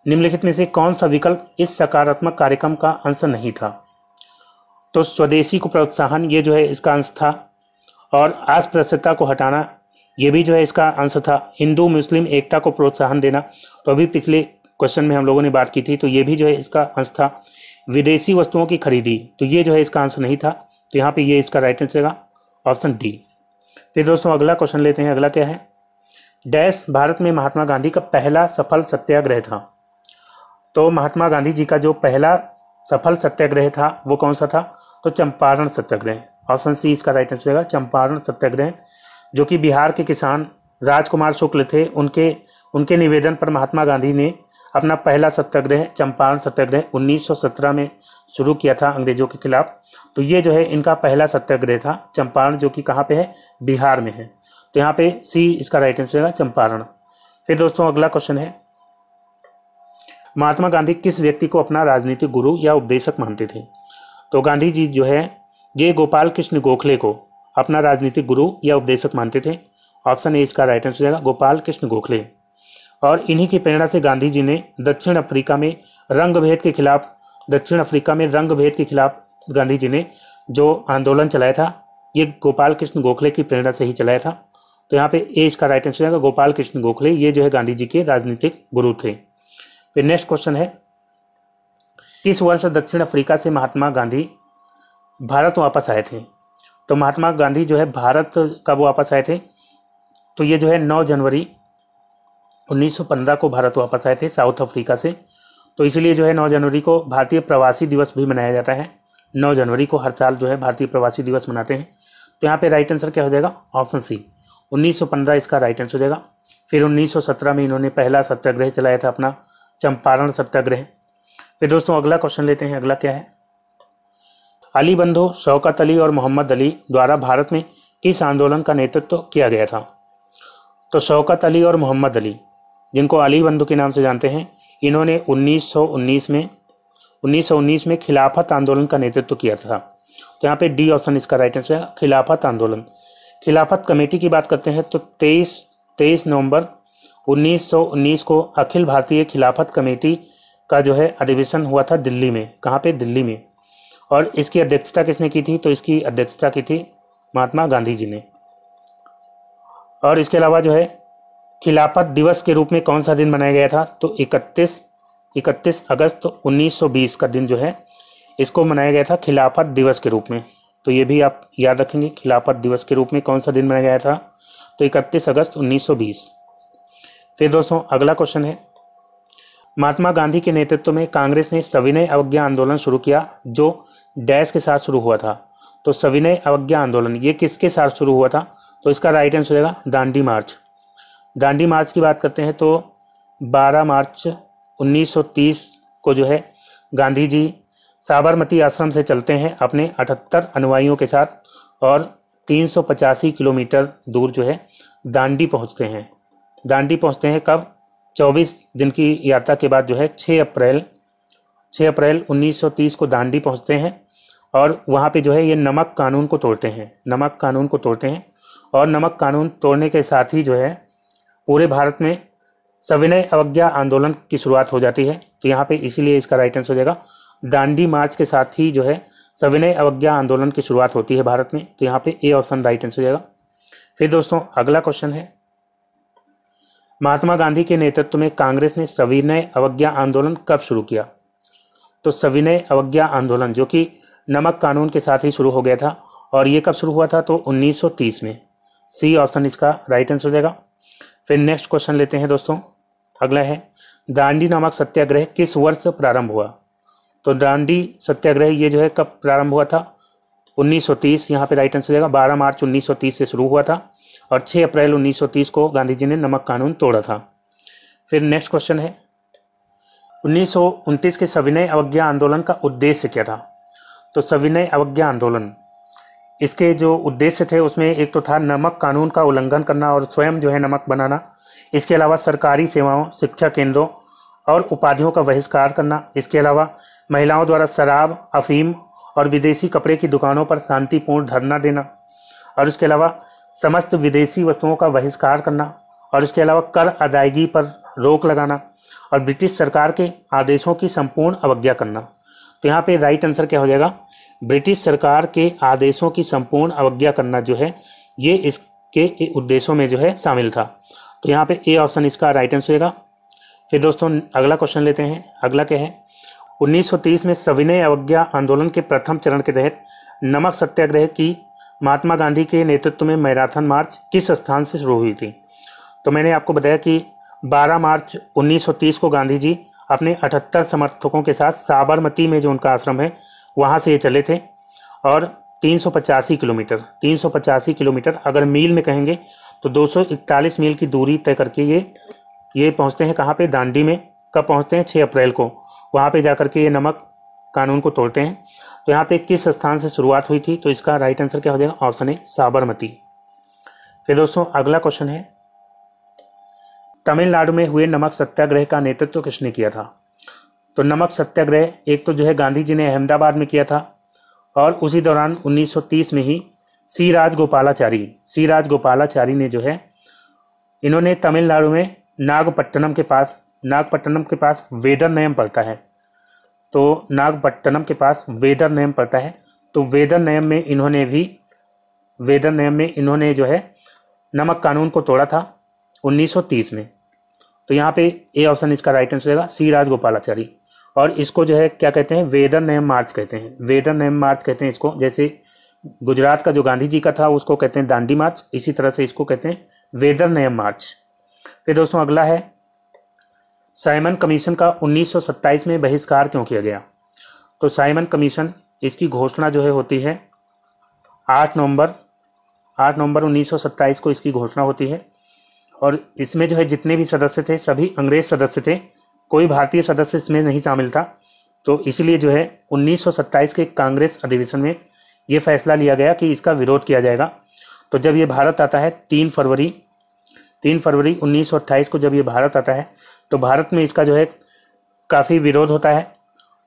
निम्नलिखित में से कौन सा विकल्प इस सकारात्मक कार्यक्रम का अंश नहीं था? तो स्वदेशी को प्रोत्साहन, ये जो है इसका अंश था। और अस्पृश्यता को हटाना, ये भी जो है इसका अंश था। हिंदू मुस्लिम एकता को प्रोत्साहन देना, तो अभी पिछले क्वेश्चन में हम लोगों ने बात की थी, तो ये भी जो है इसका अंश था। विदेशी वस्तुओं की खरीदी, तो ये जो है इसका अंश नहीं था। तो यहाँ पे ये इसका राइट आंसर होगा ऑप्शन डी। फिर दोस्तों अगला क्वेश्चन लेते हैं। अगला क्या है? डैश भारत में महात्मा गांधी का पहला सफल सत्याग्रह था। तो महात्मा गांधी जी का जो पहला सफल सत्याग्रह था वो कौन सा था? तो चंपारण सत्याग्रह। ऑप्शन सी इसका राइट आंसर होगा चंपारण सत्याग्रह, जो कि बिहार के किसान राजकुमार शुक्ल थे, उनके निवेदन पर महात्मा गांधी ने अपना पहला सत्याग्रह चंपारण सत्याग्रह 1917 में शुरू किया था अंग्रेजों के खिलाफ। तो ये जो है इनका पहला सत्याग्रह था चंपारण, जो कि कहाँ पे है? बिहार में है। तो यहाँ पे सी इसका राइट आंसर होगा चंपारण। फिर दोस्तों अगला क्वेश्चन है, महात्मा गांधी किस व्यक्ति को अपना राजनीतिक गुरु या उपदेशक मानते थे? तो गांधी जी जो है ये गोपाल कृष्ण गोखले को अपना राजनीतिक गुरु या उपदेशक मानते थे। ऑप्शन ए इसका राइट आंसर हो जाएगा गोपाल कृष्ण गोखले। और इन्हीं की प्रेरणा से गांधी जी ने दक्षिण अफ्रीका में रंग भेद के खिलाफ गांधी जी ने जो आंदोलन चलाया था, ये गोपाल कृष्ण गोखले की प्रेरणा से ही चलाया था। तो यहाँ पे ए इसका राइट आंसर होगा गोपाल कृष्ण गोखले, ये जो है गांधी जी के राजनीतिक गुरु थे। फिर नेक्स्ट क्वेश्चन है, किस वर्ष दक्षिण अफ्रीका से महात्मा गांधी भारत वापस आए थे? तो महात्मा गांधी जो है भारत कब वापस आए थे? तो ये जो है 9 जनवरी 1915 को भारत वापस आए थे साउथ अफ्रीका से। तो इसलिए जो है 9 जनवरी को भारतीय प्रवासी दिवस भी मनाया जाता है। 9 जनवरी को हर साल जो है भारतीय प्रवासी दिवस मनाते हैं। तो यहाँ पे राइट आंसर क्या हो जाएगा? ऑप्शन सी 1915 इसका राइट आंसर हो जाएगा। फिर 1917 में इन्होंने पहला सत्याग्रह चलाया था अपना चंपारण सत्याग्रह। फिर दोस्तों अगला क्वेश्चन लेते हैं। अगला क्या है? अली बंधु, शौकत अली और मोहम्मद अली द्वारा भारत में किस आंदोलन का नेतृत्व किया गया था? तो शौकत अली और मोहम्मद अली, जिनको अली बंधु के नाम से जानते हैं, इन्होंने 1919 में खिलाफत आंदोलन का नेतृत्व किया था। तो यहाँ पे डी ऑप्शन इसका राइट आंसर है खिलाफत आंदोलन। खिलाफत कमेटी की बात करते हैं तो 23 नवंबर 1919 को अखिल भारतीय खिलाफत कमेटी का जो है अधिवेशन हुआ था दिल्ली में। कहाँ पे? दिल्ली में। और इसकी अध्यक्षता किसने की थी? तो इसकी अध्यक्षता की थी महात्मा गांधी जी ने। और इसके अलावा जो है खिलाफत दिवस के रूप में कौन सा दिन मनाया गया था? तो 31 अगस्त 1920 का दिन जो है इसको मनाया गया था खिलाफत दिवस के रूप में। तो ये भी आप याद रखेंगे, खिलाफत दिवस के रूप में कौन सा दिन मनाया गया था? तो 31 अगस्त 1920। फिर दोस्तों अगला क्वेश्चन है, महात्मा गांधी के नेतृत्व में कांग्रेस ने सविनय अवज्ञा आंदोलन शुरू किया, जो डैश के साथ शुरू हुआ था। तो सविनय अवज्ञा आंदोलन ये किसके साथ शुरू हुआ था? तो इसका राइट आंसर हो जाएगा दांडी मार्च। दांडी मार्च की बात करते हैं तो 12 मार्च 1930 को जो है गांधी जी साबरमती आश्रम से चलते हैं अपने 78 अनुयायियों के साथ, और 385 किलोमीटर दूर जो है दांडी पहुंचते हैं। दांडी पहुंचते हैं कब? 24 दिन की यात्रा के बाद जो है 6 अप्रैल 1930 को दांडी पहुंचते हैं। और वहाँ पे जो है ये नमक कानून को तोड़ते हैं। और नमक कानून तोड़ने के साथ ही जो है पूरे भारत में सविनय अवज्ञा आंदोलन की शुरुआत हो जाती है। तो यहाँ पे इसीलिए इसका राइट आंसर हो जाएगा दांडी मार्च के साथ ही जो है सविनय अवज्ञा आंदोलन की शुरुआत होती है भारत में। तो यहाँ पे ए ऑप्शन राइट आंसर हो जाएगा। फिर दोस्तों अगला क्वेश्चन है, महात्मा गांधी के नेतृत्व में कांग्रेस ने सविनय अवज्ञा आंदोलन कब शुरू किया? तो सविनय अवज्ञा आंदोलन जो कि नमक कानून के साथ ही शुरू हो गया था, और ये कब शुरू हुआ था? तो 1930 में। सी ऑप्शन इसका राइट आंसर हो जाएगा। फिर नेक्स्ट क्वेश्चन लेते हैं दोस्तों। अगला है, दांडी नामक सत्याग्रह किस वर्ष प्रारंभ हुआ? तो दांडी सत्याग्रह ये जो है कब प्रारंभ हुआ था? 1930 यहाँ पे राइट आंसर हो जाएगा। 12 मार्च 1930 से शुरू हुआ था और 6 अप्रैल 1930 को गांधी जी ने नमक कानून तोड़ा था। फिर नेक्स्ट क्वेश्चन है 1929 के सविनय अवज्ञा आंदोलन का उद्देश्य क्या था? तो सविनय अवज्ञा आंदोलन, इसके जो उद्देश्य थे उसमें एक तो था नमक कानून का उल्लंघन करना और स्वयं जो है नमक बनाना। इसके अलावा सरकारी सेवाओं, शिक्षा केंद्रों और उपाधियों का बहिष्कार करना। इसके अलावा महिलाओं द्वारा शराब, अफीम और विदेशी कपड़े की दुकानों पर शांतिपूर्ण धरना देना और इसके अलावा समस्त विदेशी वस्तुओं का बहिष्कार करना और इसके अलावा कर अदायगी पर रोक लगाना और ब्रिटिश सरकार के आदेशों की संपूर्ण अवज्ञा करना। तो यहाँ पे राइट आंसर क्या हो जाएगा? ब्रिटिश सरकार के आदेशों की संपूर्ण अवज्ञा करना जो है ये इसके उद्देश्यों में जो है शामिल था। तो यहाँ पे ए ऑप्शन इसका राइट आंसर होगा। फिर दोस्तों अगला क्वेश्चन लेते हैं। अगला क्या है? 1930 में सविनय अवज्ञा आंदोलन के प्रथम चरण के तहत नमक सत्याग्रह की महात्मा गांधी के नेतृत्व में मैराथन मार्च किस स्थान से शुरू हुई थी? तो मैंने आपको बताया कि 12 मार्च 1930 को गांधी जी अपने 78 समर्थकों के साथ साबरमती में जो उनका आश्रम है वहाँ से ये चले थे और 385 किलोमीटर अगर मील में कहेंगे तो 241 मील की दूरी तय करके ये पहुँचते हैं कहाँ पे? दांडी में। कब पहुँचते हैं? 6 अप्रैल को। वहाँ पे जाकर के ये नमक कानून को तोड़ते हैं। तो यहाँ पे किस स्थान से शुरुआत हुई थी? तो इसका राइट आंसर क्या हो जाएगा? Option A Sabarmati. फिर दोस्तों अगला क्वेश्चन है तमिलनाडु में हुए नमक सत्याग्रह का नेतृत्व किसने किया था? तो नमक सत्याग्रह एक तो जो है गांधी जी ने अहमदाबाद में किया था और उसी दौरान 1930 में ही सी राजगोपालाचारी ने जो है इन्होंने तमिलनाडु में नागपट्टनम के पास वेदरनयम पड़ता है। तो नागपट्टनम के पास वेदरनयम पड़ता है। तो वेदरनयम में इन्होंने जो है नमक कानून को तोड़ा था 1930 में। तो यहाँ पे ए ऑप्शन इसका राइट आंसर होगा, सी राजगोपालाचारी। और इसको जो है क्या कहते हैं? वेदरनयम मार्च कहते हैं इसको। जैसे गुजरात का जो गांधी जी का था उसको कहते हैं दांडी मार्च, इसी तरह से इसको कहते हैं वेदरनयम मार्च। फिर दोस्तों अगला है साइमन कमीशन का 1927 में बहिष्कार क्यों किया गया? तो साइमन कमीशन इसकी घोषणा जो है होती है 8 नवंबर 1927 को इसकी घोषणा होती है और इसमें जो है जितने भी सदस्य थे सभी अंग्रेज सदस्य थे, कोई भारतीय सदस्य इसमें नहीं शामिल था। तो इसलिए जो है 1927 के कांग्रेस अधिवेशन में ये फैसला लिया गया कि इसका विरोध किया जाएगा। तो जब ये भारत आता है 3 फरवरी 1928 को जब ये भारत आता है तो भारत में इसका जो है काफ़ी विरोध होता है।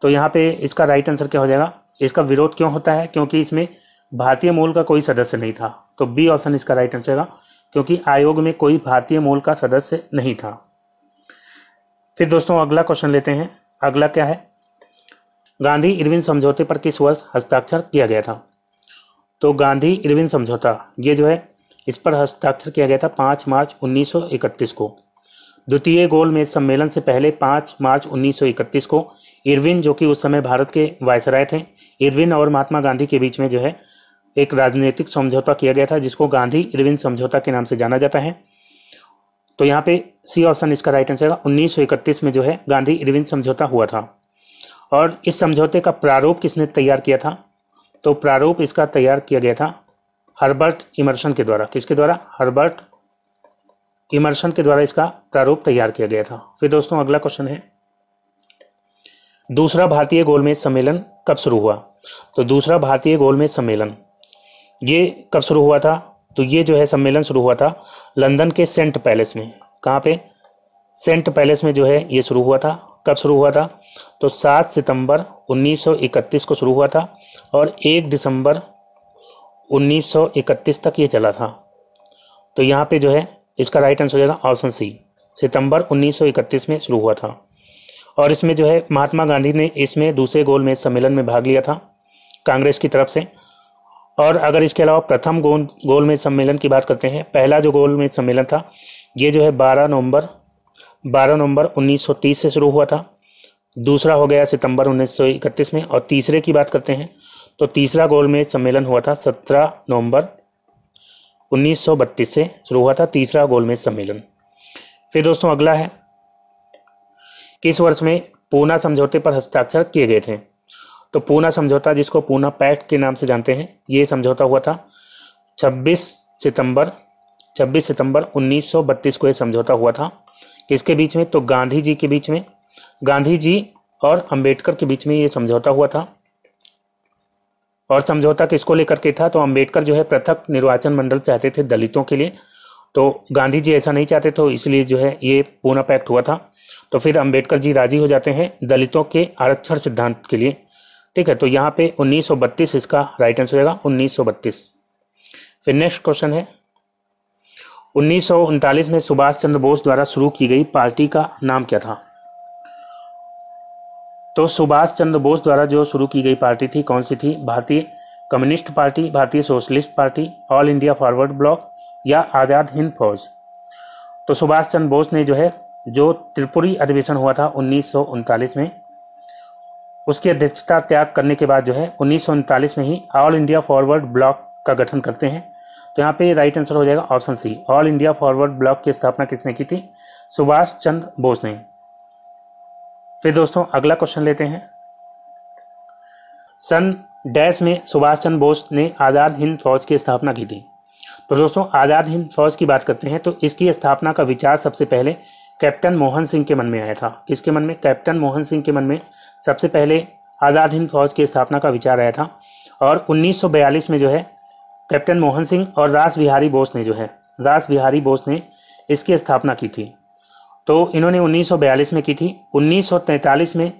तो यहाँ पे इसका राइट आंसर क्या हो जाएगा? इसका विरोध क्यों होता है? क्योंकि इसमें भारतीय मूल का कोई सदस्य नहीं था। तो बी ऑप्शन इसका राइट आंसर होगा, क्योंकि आयोग में कोई भारतीय मूल का सदस्य नहीं था। फिर दोस्तों अगला क्वेश्चन लेते हैं। अगला क्या है? गांधी इरविन समझौते पर किस वर्ष हस्ताक्षर किया गया था? तो गांधी इरविन समझौता ये जो है इस पर हस्ताक्षर किया गया था 5 मार्च 1931 को। द्वितीय गोलमेज सम्मेलन से पहले 5 मार्च 1931 को इरविन, जो कि उस समय भारत के वायसराय थे, इरविन और महात्मा गांधी के बीच में जो है एक राजनीतिक समझौता किया गया था जिसको गांधी इरविन समझौता के नाम से जाना जाता है। तो यहाँ पे सी ऑप्शन इसका राइट आंसर है। 1931 में जो है गांधी इरविन समझौता हुआ था। और इस समझौते का प्रारूप किसने तैयार किया था? तो प्रारूप इसका तैयार किया गया था हर्बर्ट इमर्सन के द्वारा। किसके द्वारा? हर्बर्ट इमर्सन के द्वारा इसका प्रारूप तैयार किया गया था। फिर दोस्तों अगला क्वेश्चन है दूसरा भारतीय गोलमेज सम्मेलन कब शुरू हुआ? तो दूसरा भारतीय गोलमेज सम्मेलन ये कब शुरू हुआ था? तो ये जो है सम्मेलन शुरू हुआ था लंदन के सेंट पैलेस में। कहाँ पे? सेंट पैलेस में जो है ये शुरू हुआ था। कब शुरू हुआ था? तो 7 सितंबर 1931 को शुरू हुआ था और 1 दिसंबर 1931 तक ये चला था। तो यहाँ पे जो है इसका राइट आंसर हो जाएगा ऑप्शन सी, सितंबर 1931 में शुरू हुआ था। और इसमें जो है महात्मा गांधी ने इसमें दूसरे गोलमेज सम्मेलन में भाग लिया था कांग्रेस की तरफ से। और अगर इसके अलावा प्रथम गोलमेज सम्मेलन की बात करते हैं, पहला जो गोलमेज सम्मेलन था ये जो है 12 नवंबर 1930 से शुरू हुआ था। दूसरा हो गया सितंबर 1931 में। और तीसरे की बात करते हैं तो तीसरा गोलमेज सम्मेलन हुआ था 17 नवंबर 1932 से शुरू हुआ था तीसरा गोलमेज सम्मेलन। फिर दोस्तों अगला है किस वर्ष में पूना समझौते पर हस्ताक्षर किए गए थे? तो पूना समझौता, जिसको पूना पैक्ट के नाम से जानते हैं, ये समझौता हुआ था 26 सितंबर 1932 को ये समझौता हुआ था। किसके बीच में? तो गांधी जी के बीच में, गांधी जी और अंबेडकर के बीच में ये समझौता हुआ था। और समझौता किसको लेकर के था? तो अंबेडकर जो है पृथक निर्वाचन मंडल चाहते थे दलितों के लिए, तो गांधी जी ऐसा नहीं चाहते, तो इसलिए जो है ये पूना पैक्ट हुआ था। तो फिर अंबेडकर जी राजी हो जाते हैं दलितों के आरक्षण सिद्धांत के लिए। ठीक है, तो यहाँ पे 1932 इसका राइट आंसर होगा, 1932। फिर नेक्स्ट क्वेश्चन है, 1939 में सुभाष चंद्र बोस द्वारा शुरू की गई पार्टी का नाम क्या था? तो सुभाष चंद्र बोस द्वारा जो शुरू की गई पार्टी थी, कौन सी थी? भारतीय कम्युनिस्ट पार्टी, भारतीय socialist party, all India Forward block या आज़ाद हिंद फौज? तो सुभाष चंद्र बोस ने जो है, जो त्रिपुरी अधिवेशन हुआ था 1939 में, उसकी अध्यक्षता त्याग करने के बाद जो है 1939 में ही ऑल इंडिया फॉरवर्ड ब्लॉक का गठन करते हैं। तो यहाँ पे राइट आंसर हो जाएगा option C, All India Forward Bloc की स्थापना किसने की थी? सुभाष चंद्र बोस ने। फिर दोस्तों अगला क्वेश्चन लेते हैं, सन डैश में सुभाष चंद्र बोस ने आज़ाद हिंद फौज की स्थापना की थी। तो दोस्तों आज़ाद हिंद फौज की बात करते हैं तो इसकी स्थापना का विचार सबसे पहले कैप्टन मोहन सिंह के मन में आया था। किसके मन में? कैप्टन मोहन सिंह के मन में सबसे पहले आज़ाद हिंद फौज की स्थापना का विचार आया था। और 1942 में जो है कैप्टन मोहन सिंह और रास बिहारी बोस ने इसकी स्थापना की थी। तो इन्होंने 1942 में की थी। 1943 में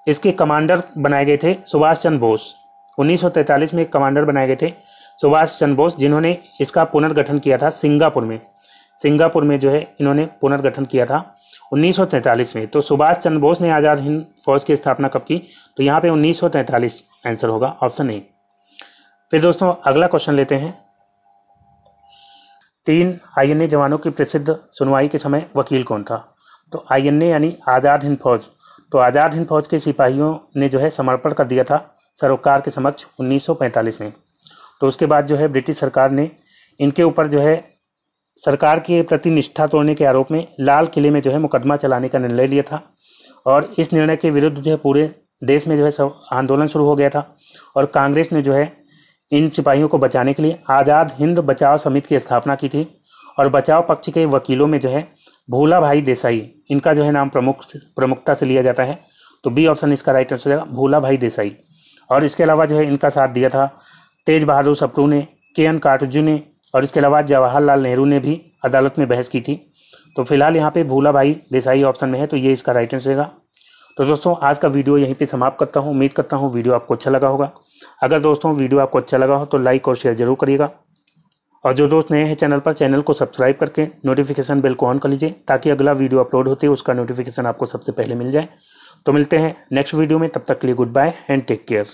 इसके कमांडर बनाए गए थे सुभाष चंद्र बोस। 1943 में कमांडर बनाए गए थे सुभाष चंद्र बोस, जिन्होंने इसका पुनर्गठन किया था सिंगापुर में जो है इन्होंने पुनर्गठन किया था 1943 में। तो सुभाष चंद्र बोस ने आज़ाद हिंद फौज की स्थापना कब की? तो यहाँ पे 1943 आंसर होगा, ऑप्शन ए। फिर दोस्तों अगला क्वेश्चन लेते हैं, 3 INA जवानों की प्रसिद्ध सुनवाई के समय वकील कौन था? तो INA यानी आज़ाद हिंद फौज। तो आज़ाद हिंद फौज के सिपाहियों ने जो है समर्पण कर दिया था सरोकार के समक्ष 1945 में। तो उसके बाद जो है ब्रिटिश सरकार ने इनके ऊपर जो है सरकार के प्रति निष्ठा तोड़ने के आरोप में लाल किले में जो है मुकदमा चलाने का निर्णय लिया था। और इस निर्णय के विरुद्ध जो है पूरे देश में जो है सब आंदोलन शुरू हो गया था। और कांग्रेस ने जो है इन सिपाहियों को बचाने के लिए आज़ाद हिंद बचाव समिति की स्थापना की थी। और बचाव पक्ष के वकीलों में जो है भूला भाई देसाई, इनका जो है नाम प्रमुखता से लिया जाता है। तो बी ऑप्शन इसका राइट आंसर होगा, भूला भाई देसाई। और इसके अलावा जो है इनका साथ दिया था तेज बहादुर सप्रू ने, KN काटजू ने, और इसके अलावा जवाहरलाल नेहरू ने भी अदालत में बहस की थी। तो फिलहाल यहाँ पे भूला भाई देसाई ऑप्शन में है, तो ये इसका राइट आंसर होगा। तो दोस्तों आज का वीडियो यहीं पे समाप्त करता हूँ। उम्मीद करता हूँ वीडियो आपको अच्छा लगा होगा। अगर दोस्तों वीडियो आपको अच्छा लगा हो तो लाइक और शेयर जरूर करिएगा। और जो दोस्त नए हैं चैनल पर, चैनल को सब्सक्राइब करके नोटिफिकेशन बेल को ऑन कर लीजिए, ताकि अगला वीडियो अपलोड होते ही उसका नोटिफिकेशन आपको सबसे पहले मिल जाए। तो मिलते हैं नेक्स्ट वीडियो में, तब तक के लिए goodbye and take care.